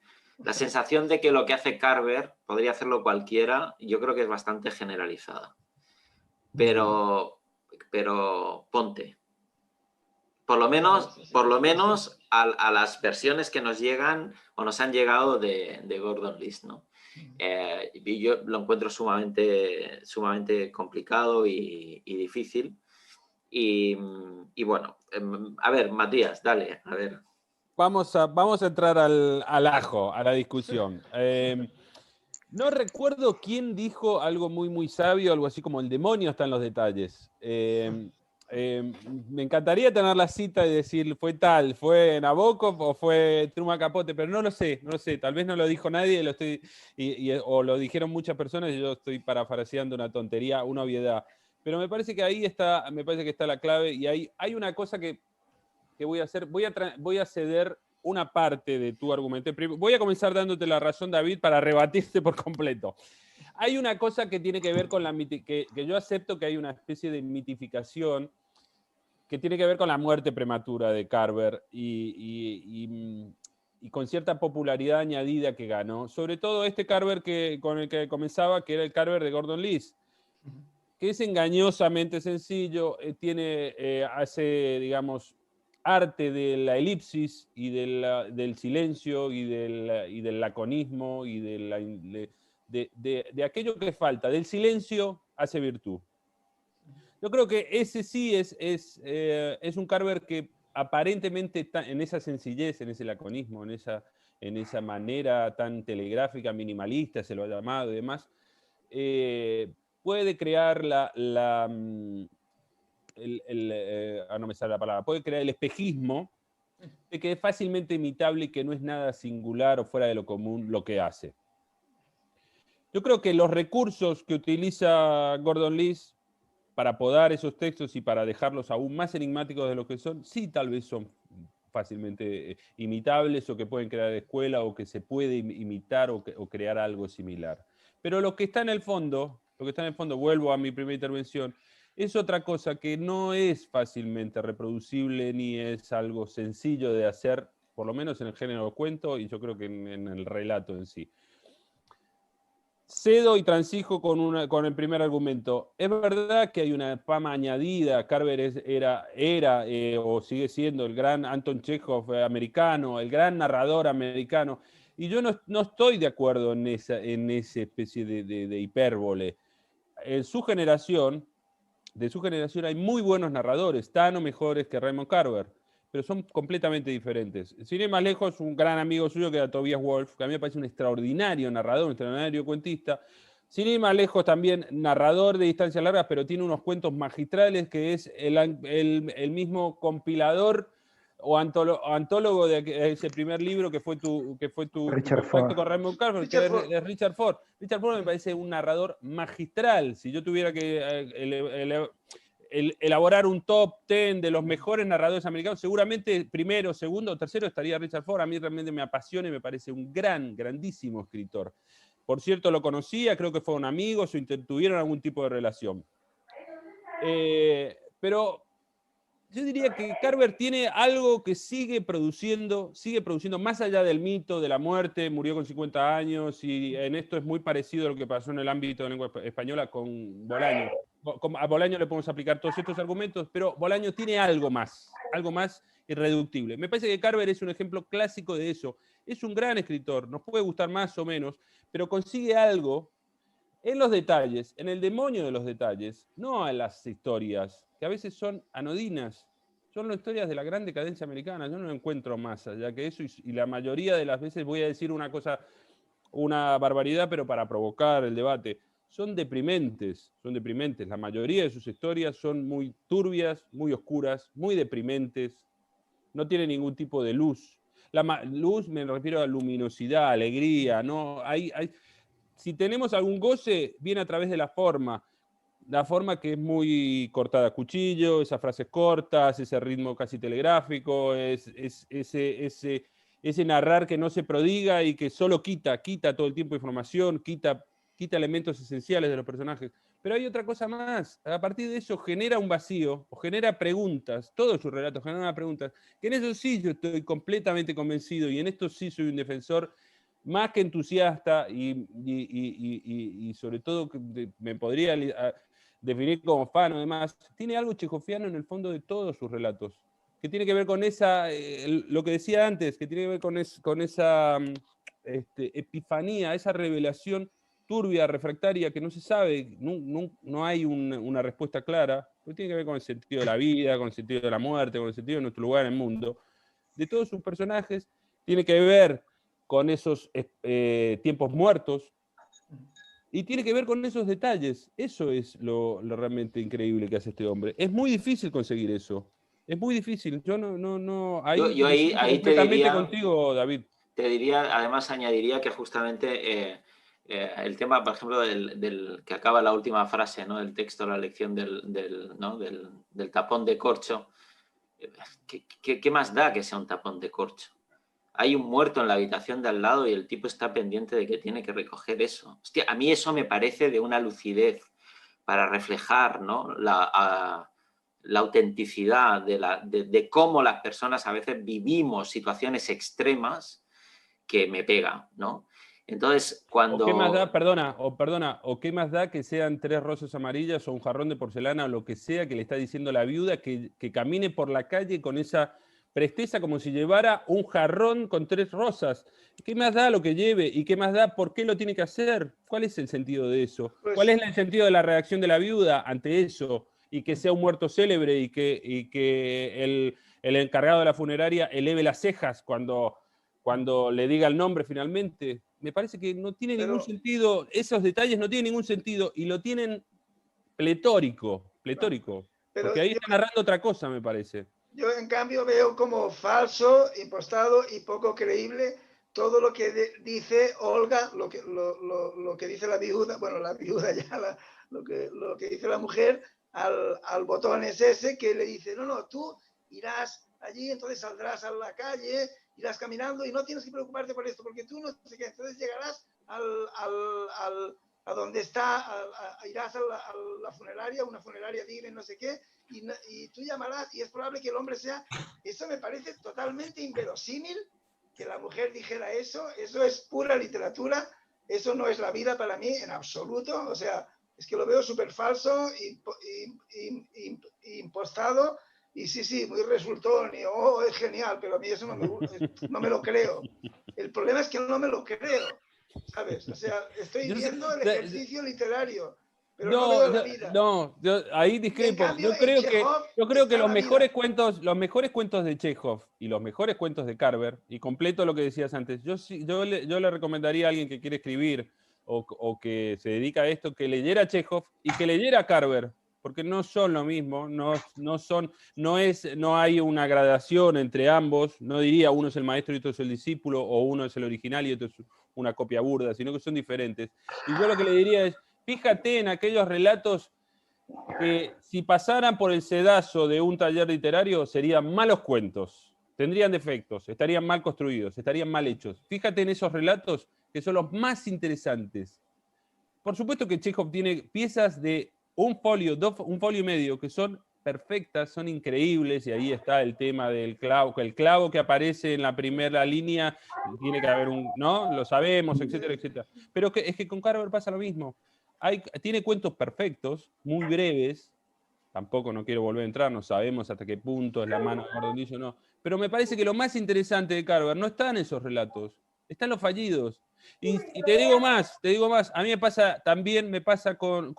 La sensación de que lo que hace Carver podría hacerlo cualquiera, yo creo que es bastante generalizada. Pero ponte. Por lo menos a las versiones que nos llegan o nos han llegado de Gordon Liss, ¿no? Y yo lo encuentro sumamente complicado y difícil. Y bueno, a ver, Matías, dale, a ver. Vamos a entrar al ajo, a la discusión. No recuerdo quién dijo algo muy sabio, algo así como el demonio está en los detalles. Me encantaría tener la cita y decir, fue Nabokov o fue Truman Capote, pero no lo sé, tal vez no lo dijo nadie, o lo dijeron muchas personas y yo estoy parafraseando una tontería, una obviedad. Pero me parece que ahí está la clave, y hay una cosa que voy a hacer, voy a ceder una parte de tu argumento. Voy a comenzar dándote la razón, David, para rebatirte por completo. Hay una cosa que tiene que ver con que yo acepto que hay una especie de mitificación que tiene que ver con la muerte prematura de Carver y con cierta popularidad añadida que ganó. Sobre todo este Carver con el que comenzaba, que era el Carver de Gordon Liss, que es engañosamente sencillo, hace, digamos, arte de la elipsis y del silencio y del laconismo y de aquello que falta. Del silencio hace virtud. Yo creo que ese sí es un Carver que aparentemente está en esa sencillez, en ese laconismo, en esa manera tan telegráfica, minimalista, se lo ha llamado y demás, puede crear no me sale la palabra, puede crear el espejismo de que es fácilmente imitable y que no es nada singular o fuera de lo común lo que hace. Yo creo que los recursos que utiliza Gordon Liss para podar esos textos y para dejarlos aún más enigmáticos de lo que son, sí tal vez son fácilmente imitables o que pueden crear escuela o que se puede imitar o crear algo similar. Pero lo que está en el fondo, vuelvo a mi primera intervención, es otra cosa que no es fácilmente reproducible ni es algo sencillo de hacer, por lo menos en el género cuento y yo creo que en el relato en sí. Cedo y transijo con el primer argumento. Es verdad que hay una fama añadida. Carver era o sigue siendo el gran Anton Chekhov americano, el gran narrador americano. Y yo no estoy de acuerdo en esa especie de hipérbole. De su generación hay muy buenos narradores, tan o mejores que Raymond Carver. pero son completamente diferentes. Sin ir más lejos, un gran amigo suyo que era Tobias Wolff, que a mí me parece un extraordinario narrador, un extraordinario cuentista. Sin ir más lejos, también narrador de distancias largas, pero tiene unos cuentos magistrales, que es el mismo compilador o antólogo de ese primer libro que fue tu Richard contacto Ford. con Raymond Carver, Richard que Ford. es Richard Ford. Richard Ford me parece un narrador magistral. Si yo tuviera que elaborar un top 10 de los mejores narradores americanos, seguramente primero, segundo o tercero estaría Richard Ford. A mí realmente me apasiona y me parece un grandísimo escritor. Por cierto, lo conocía, creo que fueron amigos o tuvieron algún tipo de relación. Pero yo diría que Carver tiene algo que sigue produciendo más allá del mito de la muerte, murió con 50 años, y en esto es muy parecido a lo que pasó en el ámbito de lengua española con Bolaño. A Bolaño le podemos aplicar todos estos argumentos, pero Bolaño tiene algo más irreductible. Me parece que Carver es un ejemplo clásico de eso. Es un gran escritor, nos puede gustar más o menos, pero consigue algo en los detalles, en el demonio de los detalles, no en las historias, que a veces son anodinas. Son las historias de la gran decadencia americana. Yo no encuentro más allá que eso, y la mayoría de las veces voy a decir una cosa, una barbaridad, pero para provocar el debate. Son deprimentes. La mayoría de sus historias son muy turbias, muy oscuras, muy deprimentes. No tiene ningún tipo de luz. Luz me refiero a luminosidad, alegría, ¿no? Si tenemos algún goce, viene a través de la forma que es muy cortada a cuchillo, esas frases cortas, ese ritmo casi telegráfico, ese narrar que no se prodiga y que solo quita todo el tiempo información, quita elementos esenciales de los personajes. Pero hay otra cosa más, a partir de eso genera un vacío, o genera preguntas, todos sus relatos generan preguntas, que en eso sí yo estoy completamente convencido, y en esto sí soy un defensor más que entusiasta, y sobre todo me podría definir como fan o demás. Tiene algo chejofiano en el fondo de todos sus relatos, que tiene que ver con esa, lo que decía antes, que tiene que ver con esa epifanía, esa revelación turbia, refractaria, que no se sabe, no hay una respuesta clara, pero tiene que ver con el sentido de la vida, con el sentido de la muerte, con el sentido de nuestro lugar en el mundo, de todos sus personajes. Tiene que ver con esos tiempos muertos, y tiene que ver con esos detalles. Eso es lo realmente increíble que hace este hombre. Es muy difícil conseguir eso. Es muy difícil. Yo Yo ahí te completamente diría, contigo, David. Te diría, además añadiría que justamente el tema, por ejemplo, del que acaba la última frase, ¿no?, del texto, la lección del tapón de corcho. ¿Qué más da que sea un tapón de corcho? Hay un muerto en la habitación de al lado y el tipo está pendiente de que tiene que recoger eso. Hostia, a mí eso me parece de una lucidez para reflejar, ¿no?, la autenticidad de cómo las personas a veces vivimos situaciones extremas, que me pega, ¿no? Entonces, cuando... ¿O qué más da, o qué más da que sean 3 rosas amarillas o un jarrón de porcelana o lo que sea que le está diciendo la viuda, que camine por la calle con esa presteza como si llevara un jarrón con 3 rosas? ¿Qué más da lo que lleve? ¿Y qué más da por qué lo tiene que hacer? ¿Cuál es el sentido de eso? Pues, ¿Cuál es el sentido de la reacción de la viuda ante eso? Y que sea un muerto célebre, y que el encargado de la funeraria eleve las cejas cuando le diga el nombre finalmente. Me parece que no tiene ningún sentido, esos detalles no tienen ningún sentido, y lo tienen pletórico, porque ahí está narrando otra cosa, me parece. Yo, en cambio, veo como falso, impostado y poco creíble todo lo que dice Olga, lo que dice la viuda, bueno, la viuda ya, lo que dice la mujer al botones ese, que le dice, no, tú irás allí, entonces saldrás a la calle, irás caminando y no tienes que preocuparte por esto, porque tú no sé qué, entonces llegarás a donde está, irás a la funeraria, una funeraria digna, no sé qué, y tú llamarás, y es probable que el hombre sea... Eso me parece totalmente inverosímil, que la mujer dijera eso. Eso es pura literatura, eso no es la vida para mí en absoluto. O sea, es que lo veo súper falso y impostado, y sí, muy resultón, y es genial, pero a mí eso no me lo creo. El problema es que no me lo creo, ¿sabes? O sea, estoy viendo el ejercicio literario. pero no veo la vida. Yo ahí discrepo. Cambio, Yo creo que los mejores cuentos de Chekhov y los mejores cuentos de Carver, y completo lo que decías antes, yo le recomendaría a alguien que quiere escribir o que se dedica a esto, que leyera a Chekhov y que leyera a Carver, porque no son lo mismo, no hay una gradación entre ambos, no diría uno es el maestro y otro es el discípulo, o uno es el original y otro es una copia burda, sino que son diferentes. Y yo lo que le diría es, fíjate en aquellos relatos que si pasaran por el sedazo de un taller literario serían malos cuentos, tendrían defectos, estarían mal construidos, estarían mal hechos. Fíjate en esos relatos que son los más interesantes. Por supuesto que Chekhov tiene piezas de un folio y medio que son perfectas, son increíbles, y ahí está el tema del clavo, que el clavo que aparece en la primera línea, tiene que haber ¿no? Lo sabemos, etcétera, etcétera. Pero es que con Carver pasa lo mismo. Tiene cuentos perfectos, muy breves, tampoco no quiero volver a entrar, no sabemos hasta qué punto es la mano de Gordon o no, pero me parece que lo más interesante de Carver no está en esos relatos, están los fallidos. Y te digo más, a mí me pasa con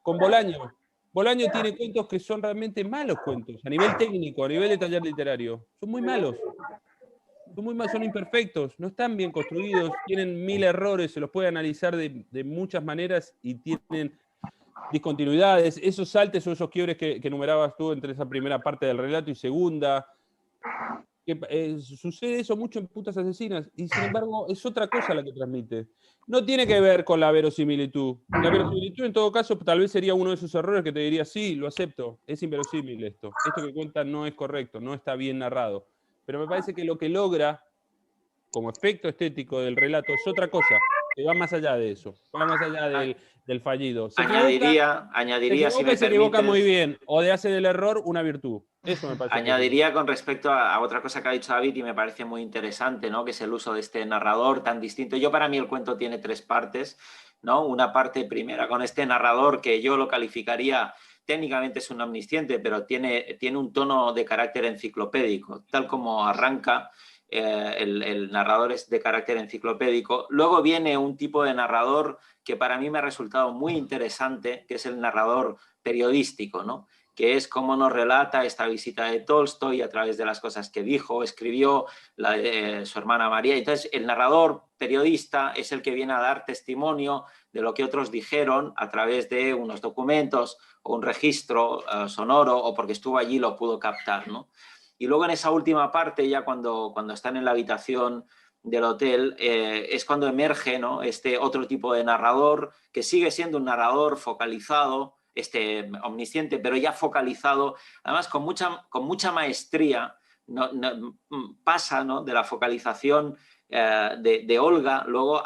Bolaño. Bolaño tiene cuentos que son realmente malos cuentos, a nivel técnico, a nivel de taller literario, son muy malos. Son imperfectos, no están bien construidos, tienen 1000 errores, se los puede analizar de muchas maneras y tienen discontinuidades, esos saltes o esos quiebres que enumerabas tú entre esa primera parte del relato y segunda. Sucede eso mucho en Putas Asesinas y sin embargo es otra cosa la que transmite. No tiene que ver con la verosimilitud. La verosimilitud en todo caso tal vez sería uno de esos errores que te diría, sí, lo acepto, es inverosímil esto que cuentan no es correcto, no está bien narrado. Pero me parece que lo que logra como efecto estético del relato es otra cosa, que va más allá de eso, va más allá del fallido. Añadiría, si me se equivoca muy permites, bien, o de hace del error una virtud. Eso me parece. Añadiría con respecto a otra cosa que ha dicho David y me parece muy interesante, ¿no? Que es el uso de este narrador tan distinto. Para mí el cuento tiene 3 partes, ¿no? Una parte primera con este narrador que yo lo calificaría, técnicamente es un omnisciente, pero tiene un tono de carácter enciclopédico, tal como arranca. El narrador es de carácter enciclopédico. Luego viene un tipo de narrador que para mí me ha resultado muy interesante, que es el narrador periodístico, ¿no? Que es cómo nos relata esta visita de Tolstoy a través de las cosas que dijo, escribió su hermana María. Entonces, el narrador periodista es el que viene a dar testimonio de lo que otros dijeron a través de unos documentos o un registro sonoro o porque estuvo allí y lo pudo captar, ¿no? Y luego en esa última parte, ya cuando están en la habitación del hotel, es cuando emerge, ¿no? Este otro tipo de narrador que sigue siendo un narrador focalizado, omnisciente, pero ya focalizado, además con mucha maestría, pasa, ¿no? De la focalización de Olga, luego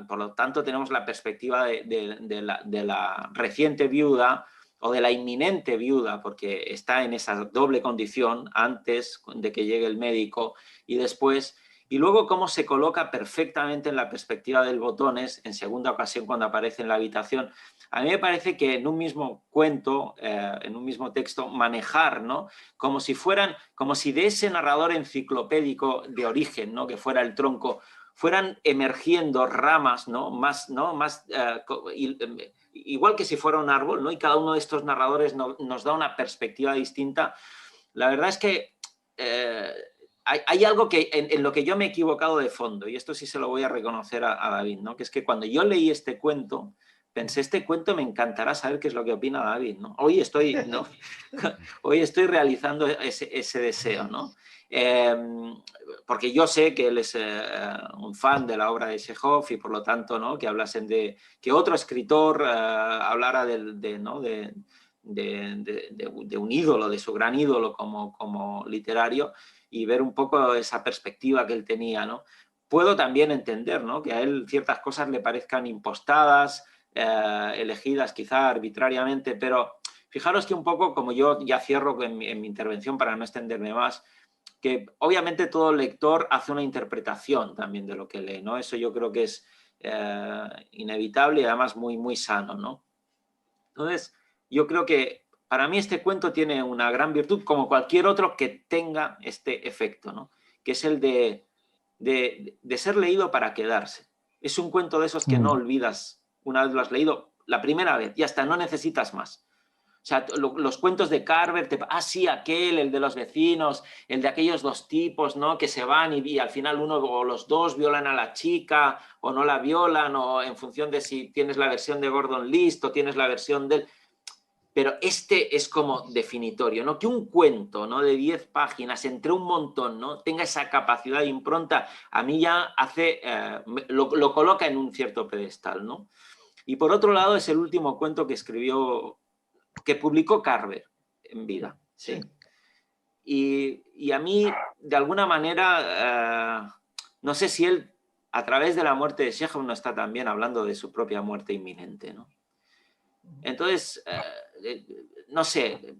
por lo tanto tenemos la perspectiva de la reciente viuda o de la inminente viuda, porque está en esa doble condición antes de que llegue el médico y después. Y luego cómo se coloca perfectamente en la perspectiva del Botones, en segunda ocasión cuando aparece en la habitación. A mí me parece que en un mismo cuento, en un mismo texto, manejar, ¿no? Como si de ese narrador enciclopédico de origen, ¿no? Que fuera el tronco, fueran emergiendo ramas, ¿no? Más igual que si fuera un árbol, ¿no? Y cada uno de estos narradores nos da una perspectiva distinta. La verdad es que hay algo que en lo que yo me he equivocado de fondo, y esto sí se lo voy a reconocer a David, ¿no? Que es que cuando yo leí este cuento, pensé, este cuento me encantará saber qué es lo que opina David, ¿no? Hoy estoy realizando ese deseo, ¿no? Porque yo sé que él es un fan de la obra de Chekhov y por lo tanto, ¿no? Que hablasen que otro escritor hablara de un ídolo, de su gran ídolo como literario, y ver un poco esa perspectiva que él tenía, ¿no? Puedo también entender, ¿no? Que a él ciertas cosas le parezcan impostadas, elegidas quizá arbitrariamente, pero fijaros que un poco, como yo ya cierro en mi intervención para no extenderme más, que obviamente todo lector hace una interpretación también de lo que lee, ¿no? Eso yo creo que es inevitable y además muy, muy sano, ¿no? Entonces, yo creo que para mí este cuento tiene una gran virtud, como cualquier otro que tenga este efecto, ¿no? Que es el de ser leído para quedarse. Es un cuento de esos que no olvidas una vez lo has leído, la primera vez, ya está, no necesitas más. O sea, los cuentos de Carver, sí, aquel, el de los vecinos, el de aquellos dos tipos, ¿no? Que se van y al final uno o los dos violan a la chica o no la violan, o en función de si tienes la versión de Gordon Liст o tienes la versión del... Pero este es como definitorio, ¿no? Que un cuento, ¿no? De 10 páginas, entre un montón, ¿no? Tenga esa capacidad de impronta, a mí ya hace... lo coloca en un cierto pedestal, ¿no? Y por otro lado es el último cuento que escribió... que publicó Carver en vida, ¿sí? Y a mí, de alguna manera, no sé si él, a través de la muerte de Chekhov, no está también hablando de su propia muerte inminente, ¿no? Entonces, no sé,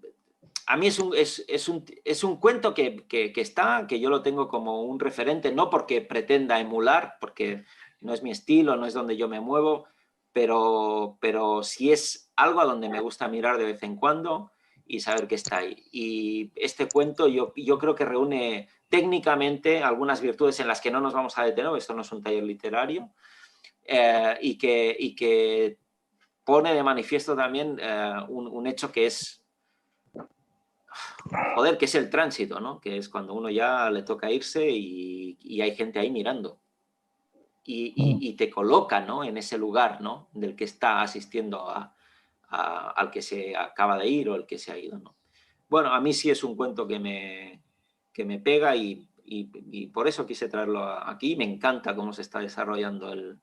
a mí es un cuento que está, que yo lo tengo como un referente, no porque pretenda emular, porque no es mi estilo, no es donde yo me muevo, pero sí es algo a donde me gusta mirar de vez en cuando y saber que está ahí. Y este cuento yo creo que reúne técnicamente algunas virtudes en las que no nos vamos a detener, esto no es un taller literario, y que pone de manifiesto también un hecho que es, joder, que es el tránsito, ¿no? Que es cuando uno ya le toca irse y hay gente ahí mirando. Y te coloca, ¿no? En ese lugar, ¿no? Del que está asistiendo al que se acaba de ir o el que se ha ido, ¿no? Bueno, a mí sí es un cuento que me pega y por eso quise traerlo aquí. Me encanta cómo se está desarrollando el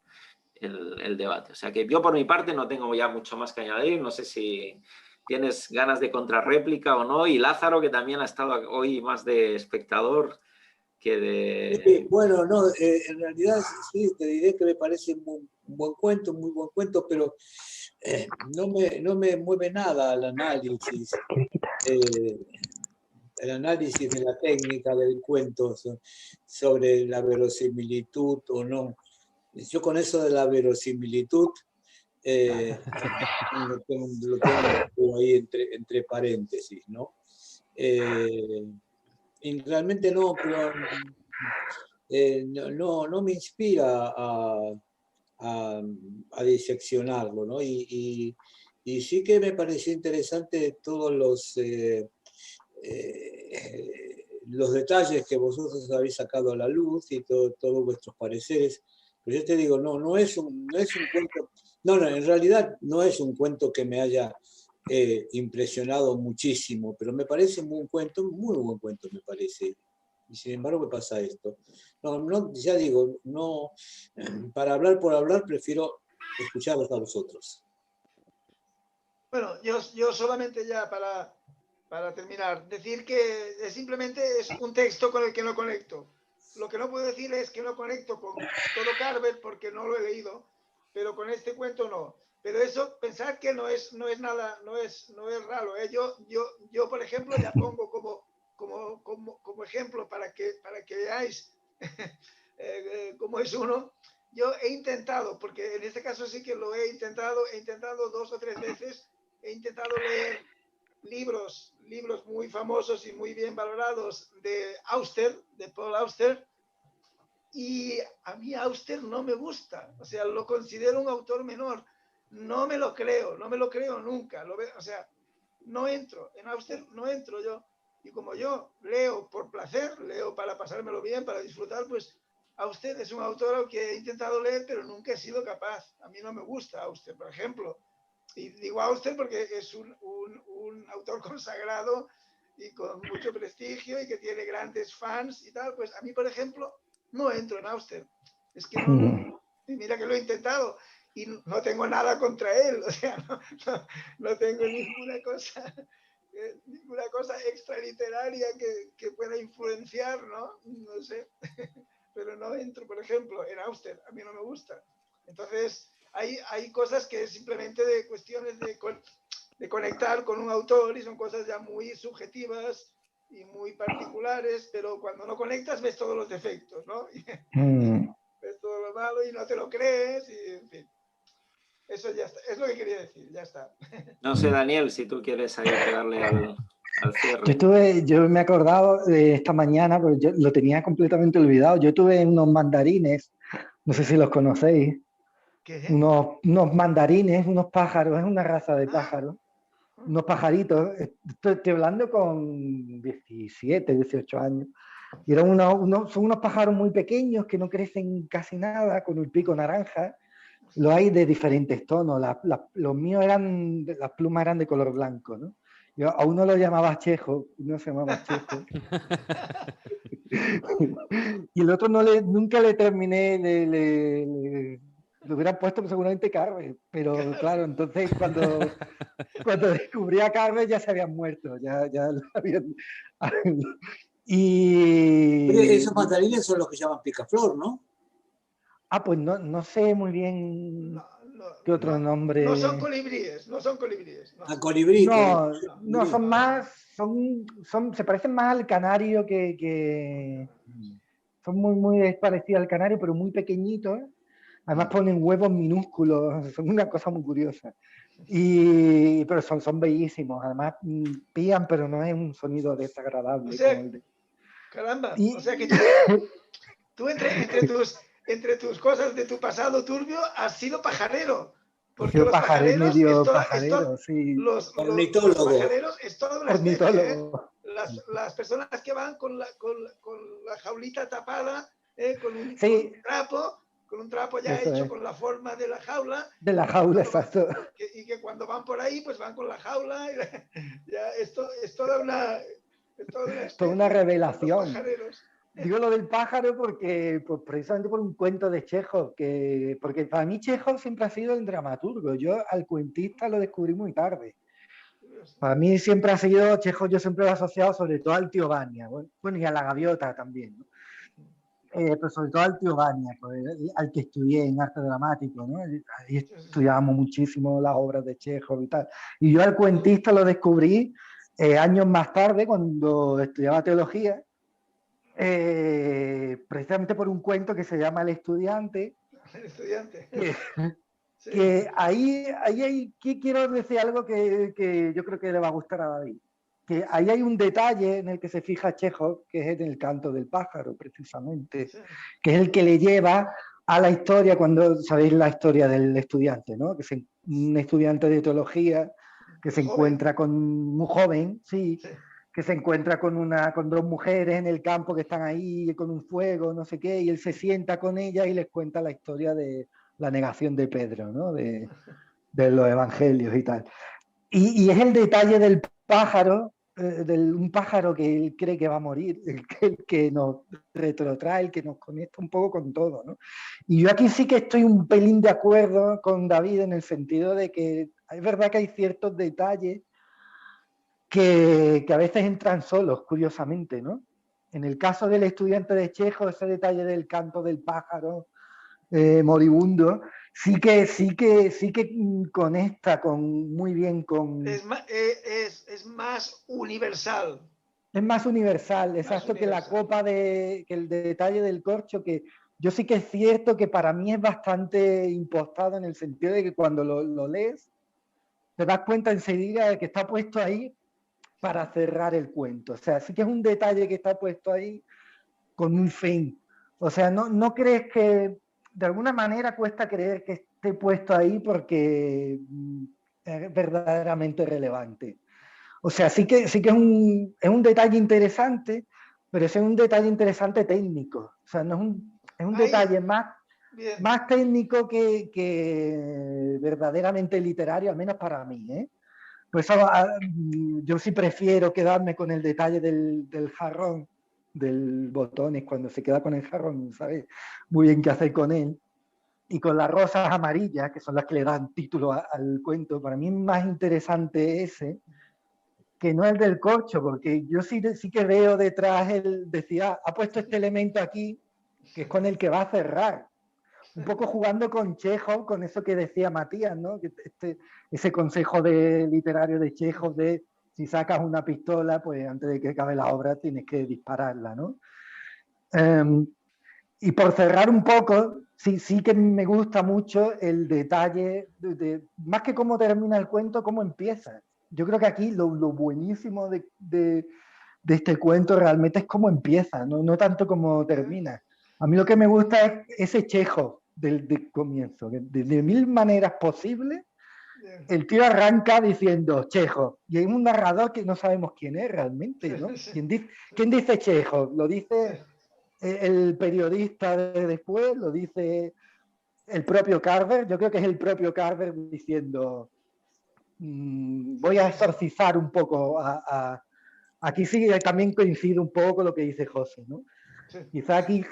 debate. O sea que yo por mi parte no tengo ya mucho más que añadir. No sé si tienes ganas de contrarréplica o no. Y Lázaro, que también ha estado hoy más de espectador que de... Bueno, no, en realidad sí, te diré que me parece un buen cuento, muy buen cuento, pero no me mueve nada el análisis de la técnica del cuento sobre la verosimilitud o no. Yo con eso de la verosimilitud lo tengo ahí entre paréntesis, ¿no? Y realmente no, pero no me inspira a diseccionarlo, ¿no? Y sí que me pareció interesante todos los detalles que vosotros habéis sacado a la luz y todos vuestros pareceres. Pero yo te digo, no es un cuento, en realidad no es un cuento que me haya impresionado muchísimo, pero me parece muy buen cuento me parece. Y sin embargo me pasa esto. Ya digo, para hablar por hablar prefiero escucharlos a vosotros. Bueno, yo solamente ya para terminar, decir que simplemente es un texto con el que no conecto. Lo que no puedo decir es que no conecto con todo Carver porque no lo he leído, pero con este cuento no. Pero eso, pensar que no es nada, no es raro, ¿eh? Yo, por ejemplo, ya pongo como ejemplo para que veáis cómo es uno. Yo he intentado, porque en este caso sí que lo he intentado 2 o 3 veces, he intentado leer libros muy famosos y muy bien valorados de Auster, de Paul Auster, y a mí Auster no me gusta, o sea, lo considero un autor menor, no me lo creo nunca, o sea, no entro, en Auster no entro yo, y como yo leo por placer, leo para pasármelo bien, para disfrutar, pues Auster es un autor al que he intentado leer, pero nunca he sido capaz, a mí no me gusta Auster, por ejemplo. Y digo Auster porque es un autor consagrado y con mucho prestigio y que tiene grandes fans y tal. Pues a mí, por ejemplo, no entro en Auster. Es que no, y mira que lo he intentado y no tengo nada contra él. O sea, no tengo ninguna cosa extraliteraria que pueda influenciar, ¿no? No sé. Pero no entro, por ejemplo, en Auster. A mí no me gusta. Entonces... Hay cosas que simplemente de cuestiones de conectar con un autor y son cosas ya muy subjetivas y muy particulares, pero cuando no conectas ves todos los defectos, ¿no? Ves todo lo malo y no te lo crees y, en fin. Eso ya está, es lo que quería decir, ya está. No sé, Daniel, si tú quieres ahí pegarle al cierre. Yo me he acordado de esta mañana, porque yo lo tenía completamente olvidado. Yo tuve unos mandarines, no sé si los conocéis. ¿Qué? unos mandarines, unos pájaros, es una raza de Ah. pájaros, unos pajaritos. Estoy hablando con 17, 18 años. Y eran son unos pájaros muy pequeños que no crecen casi nada, con el pico naranja. Lo hay de diferentes tonos. Los míos las plumas eran de color blanco, ¿no? Yo a uno lo llamaba Chejo, uno se llamaba Chejo. Y el otro nunca le terminé, le hubiera puesto seguramente Carmen, pero claro, entonces cuando descubrí a Carmen ya se habían muerto, ya lo habían... Oye, Y... esos mandarines son los que llaman picaflor, ¿no? pues no sé muy bien No, qué otro nombre... no son colibríes, no son colibríes. No. A colibrí, No, colibrí. son más, se parecen más al canario son muy parecidos al canario, pero muy pequeñitos. Además ponen huevos minúsculos, son una cosa muy curiosa. Pero son bellísimos, además pían, pero no es un sonido desagradable. O sea, como el de... caramba, Y- o sea que tú entre tus cosas de tu pasado turbio has sido pajarero. Porque Yo los pajareros, medio pajarero, sí. los Ornitólogo. pajareros es toda una especie, ¿eh? Ornitólogo. Las personas que van con la jaulita tapada, Sí, con un trapo ya eso hecho es. con la forma de la jaula, De la jaula, exacto. y que cuando van por ahí, pues van con la jaula. Ya, esto es toda una especie, Toda una los revelación. pajareros. Digo lo del pájaro porque, pues, precisamente por un cuento de Chekhov, porque para mí Chekhov siempre ha sido el dramaturgo. Yo al cuentista lo descubrí muy tarde. Para mí siempre ha sido Chekhov, yo siempre lo he asociado sobre todo al tío Vania, bueno, y a la gaviota también, ¿no? Pero sobre todo al tío Vania, pues, al que estudié en arte dramático, ¿no? Ahí estudiábamos muchísimo las obras de Chekhov y tal. Y yo al cuentista lo descubrí años más tarde, cuando estudiaba teología, precisamente por un cuento que se llama El estudiante. El estudiante. Sí. Que aquí quiero decir algo que yo creo que le va a gustar a David. Que ahí hay un detalle en el que se fija Chekhov, que es en el canto del pájaro, precisamente, Sí. que es el que le lleva a la historia, cuando sabéis la historia del estudiante, ¿no? Un estudiante de teología que se encuentra muy joven, sí, que se encuentra con dos mujeres en el campo que están ahí con un fuego, no sé qué, y él se sienta con ellas y les cuenta la historia de la negación de Pedro, ¿no? De los evangelios y tal. Y es el detalle del pájaro, un pájaro que él cree que va a morir, el que nos retrotrae, el que nos conecta un poco con todo, ¿no? Y yo aquí sí que estoy un pelín de acuerdo con David en el sentido de que es verdad que hay ciertos detalles que a veces entran solos, curiosamente, ¿no? En el caso del estudiante de Chekhov, ese detalle del canto del pájaro moribundo, sí que conecta muy bien con... Es más universal. Es más universal, exacto, Más universal. que la copa que el detalle del corcho, que yo sí que es cierto que para mí es bastante impostado en el sentido de que cuando lo lees, te das cuenta enseguida de que está puesto ahí para cerrar el cuento. O sea, sí que es un detalle que está puesto ahí con un fin. O sea, no crees que, de alguna manera cuesta creer que esté puesto ahí porque es verdaderamente relevante. O sea, sí que es un detalle interesante, pero es un detalle interesante técnico. O sea, no es un detalle más técnico que verdaderamente literario, al menos para mí, ¿eh? Por eso yo sí prefiero quedarme con el detalle del jarrón, del botones, cuando se queda con el jarrón, ¿sabes? Muy bien qué hacer con él. Y con las rosas amarillas, que son las que le dan título al cuento, para mí es más interesante ese que no el del corcho, porque yo sí que veo detrás, decía, ha puesto este elemento aquí, que es con el que va a cerrar. Un poco jugando con Chekhov, con eso que decía Matías, ¿no? Ese consejo literario de Chekhov de si sacas una pistola, pues antes de que acabe la obra tienes que dispararla, ¿no? Y por cerrar un poco, sí que me gusta mucho el detalle, más que cómo termina el cuento, cómo empieza. Yo creo que aquí lo buenísimo de este cuento realmente es cómo empieza, no tanto cómo termina. A mí lo que me gusta es ese Chekhov, del comienzo. De mil maneras posibles, el tío arranca diciendo Chekhov, y hay un narrador que no sabemos quién es realmente, ¿no? ¿Quién dice Chekhov? ¿Lo dice el periodista de después? ¿Lo dice el propio Carver? Yo creo que es el propio Carver diciendo voy a exorcizar un poco aquí sí también coincide un poco con lo que dice José, ¿no? Sí. Quizá aquí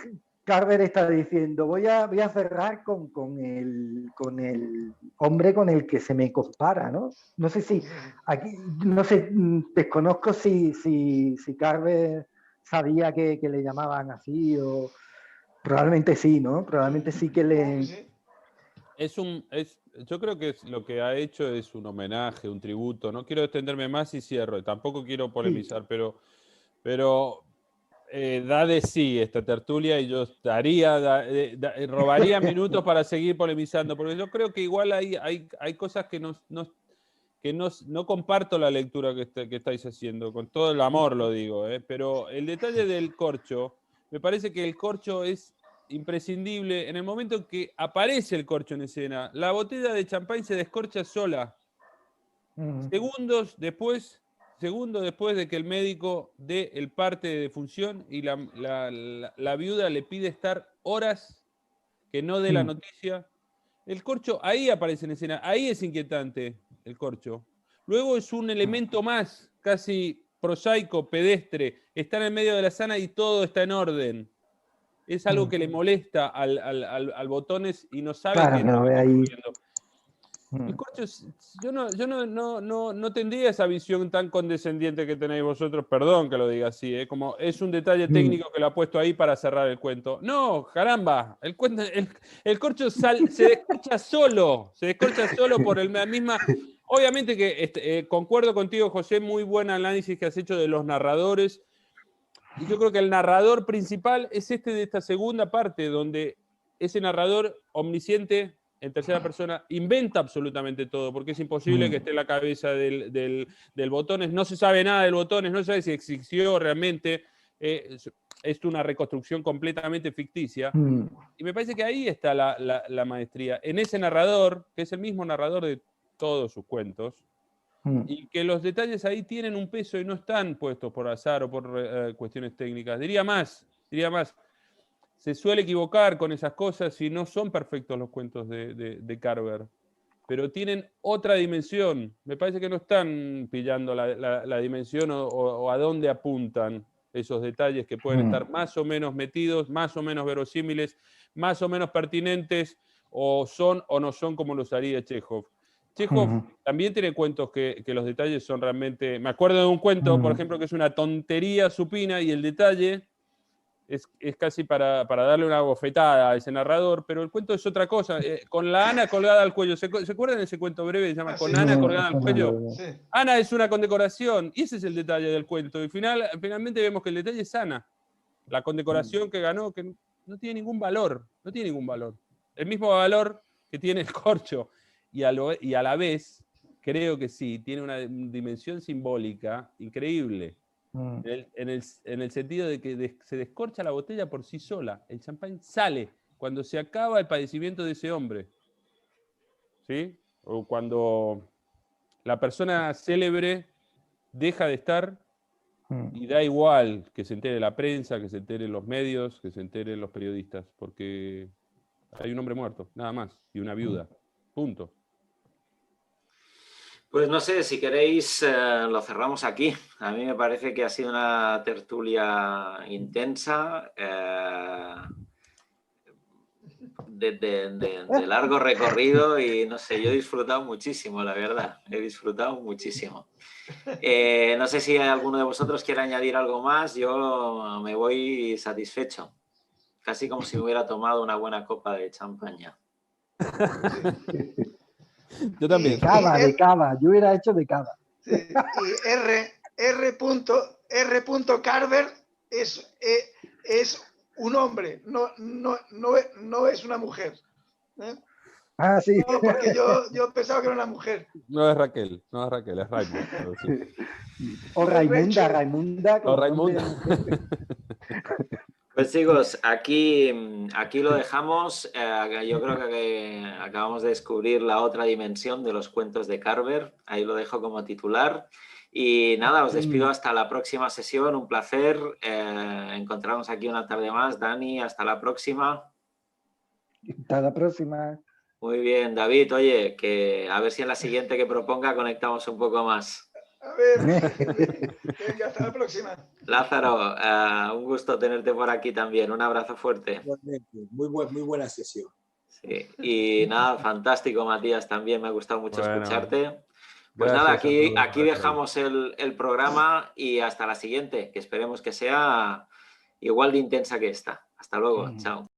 Carver está diciendo voy a cerrar con el hombre con el que se me compara, ¿no? No sé si aquí, no sé, desconozco si Carver sabía que le llamaban así o probablemente sí, ¿no? Probablemente sí que le... Sí. Yo creo que lo que ha hecho es un homenaje, un tributo. No quiero extenderme más y cierro. Tampoco quiero polemizar, pero da de sí esta tertulia y yo robaría minutos para seguir polemizando, porque yo creo que igual hay cosas que no comparto la lectura que estáis haciendo, con todo el amor lo digo, pero el detalle del corcho, me parece que el corcho es imprescindible en el momento en que aparece el corcho en escena. La botella de champán se descorcha sola. Segundos después de que el médico dé el parte de defunción y la viuda le pide estar horas que no dé la noticia. El corcho ahí aparece en escena, ahí es inquietante el corcho. Luego es un elemento más, casi prosaico, pedestre, está en el medio de la sala y todo está en orden. Es algo que le molesta al Botones y no sabe claro, que no ve ahí. El corcho, yo no tendría esa visión tan condescendiente que tenéis vosotros, perdón que lo diga así, como es un detalle técnico que lo ha puesto ahí para cerrar el cuento. No, caramba, el corcho se descorcha solo por la misma... Obviamente que concuerdo contigo, José, muy buen análisis que has hecho de los narradores. Y yo creo que el narrador principal es de esta segunda parte, donde ese narrador omnisciente en tercera persona inventa absolutamente todo, porque es imposible que esté en la cabeza del Botones. No se sabe nada del Botones, no se sabe si existió realmente. Es una reconstrucción completamente ficticia. Y me parece que ahí está la maestría. En ese narrador, que es el mismo narrador de todos sus cuentos, y que los detalles ahí tienen un peso y no están puestos por azar o por cuestiones técnicas. Diría más, se suele equivocar con esas cosas y no son perfectos los cuentos de Carver, pero tienen otra dimensión. Me parece que no están pillando la dimensión o a dónde apuntan esos detalles que pueden estar más o menos metidos, más o menos verosímiles, más o menos pertinentes, o son o no son como los haría Chekhov. Chekhov también tiene cuentos que los detalles son realmente... Me acuerdo de un cuento, por ejemplo, que es una tontería supina y el detalle es casi para darle una bofetada a ese narrador, pero el cuento es otra cosa. Con la Ana colgada al cuello. ¿Se acuerdan de ese cuento breve que se llama Con Ana colgada al cuello? Sí. Ana es una condecoración y ese es el detalle del cuento. Y finalmente vemos que el detalle es Ana. La condecoración que ganó, que no tiene ningún valor. No tiene ningún valor. El mismo valor que tiene el corcho. Y a la vez, creo que sí, tiene una dimensión simbólica increíble. En el sentido de que se descorcha la botella por sí sola. El champán sale cuando se acaba el padecimiento de ese hombre. ¿Sí? O cuando la persona célebre deja de estar y da igual que se entere la prensa, que se enteren los medios, que se enteren los periodistas, porque hay un hombre muerto, nada más, y una viuda. Punto. Pues no sé, si queréis lo cerramos aquí. A mí me parece que ha sido una tertulia intensa, de largo recorrido y no sé, yo he disfrutado muchísimo, la verdad. He disfrutado muchísimo. No sé si alguno de vosotros quiere añadir algo más. Yo me voy satisfecho. Casi como si me hubiera tomado una buena copa de champaña. Yo también. De cava. Yo hubiera hecho de cava. Sí. Y R. Carver es un hombre, no es una mujer. Ah, sí. No, porque yo pensaba que era una mujer. No es Raquel, es Raimund. O Raimunda. O Raimunda. Pues chicos, aquí lo dejamos. Yo creo que acabamos de descubrir la otra dimensión de los cuentos de Carver. Ahí lo dejo como titular. Y nada, os despido hasta la próxima sesión. Un placer encontrarnos aquí una tarde más. Dani, hasta la próxima. Hasta la próxima. Muy bien, David. Oye, que a ver si en la siguiente que proponga conectamos un poco más. A ver, venga, hasta la próxima. Lázaro, un gusto tenerte por aquí también. Un abrazo fuerte. Igualmente, muy buena sesión. Sí. Y nada, fantástico, Matías, también me ha gustado mucho escucharte. Pues gracias nada, a todos aquí por dejamos el programa y hasta la siguiente, que esperemos que sea igual de intensa que esta. Hasta luego, chao.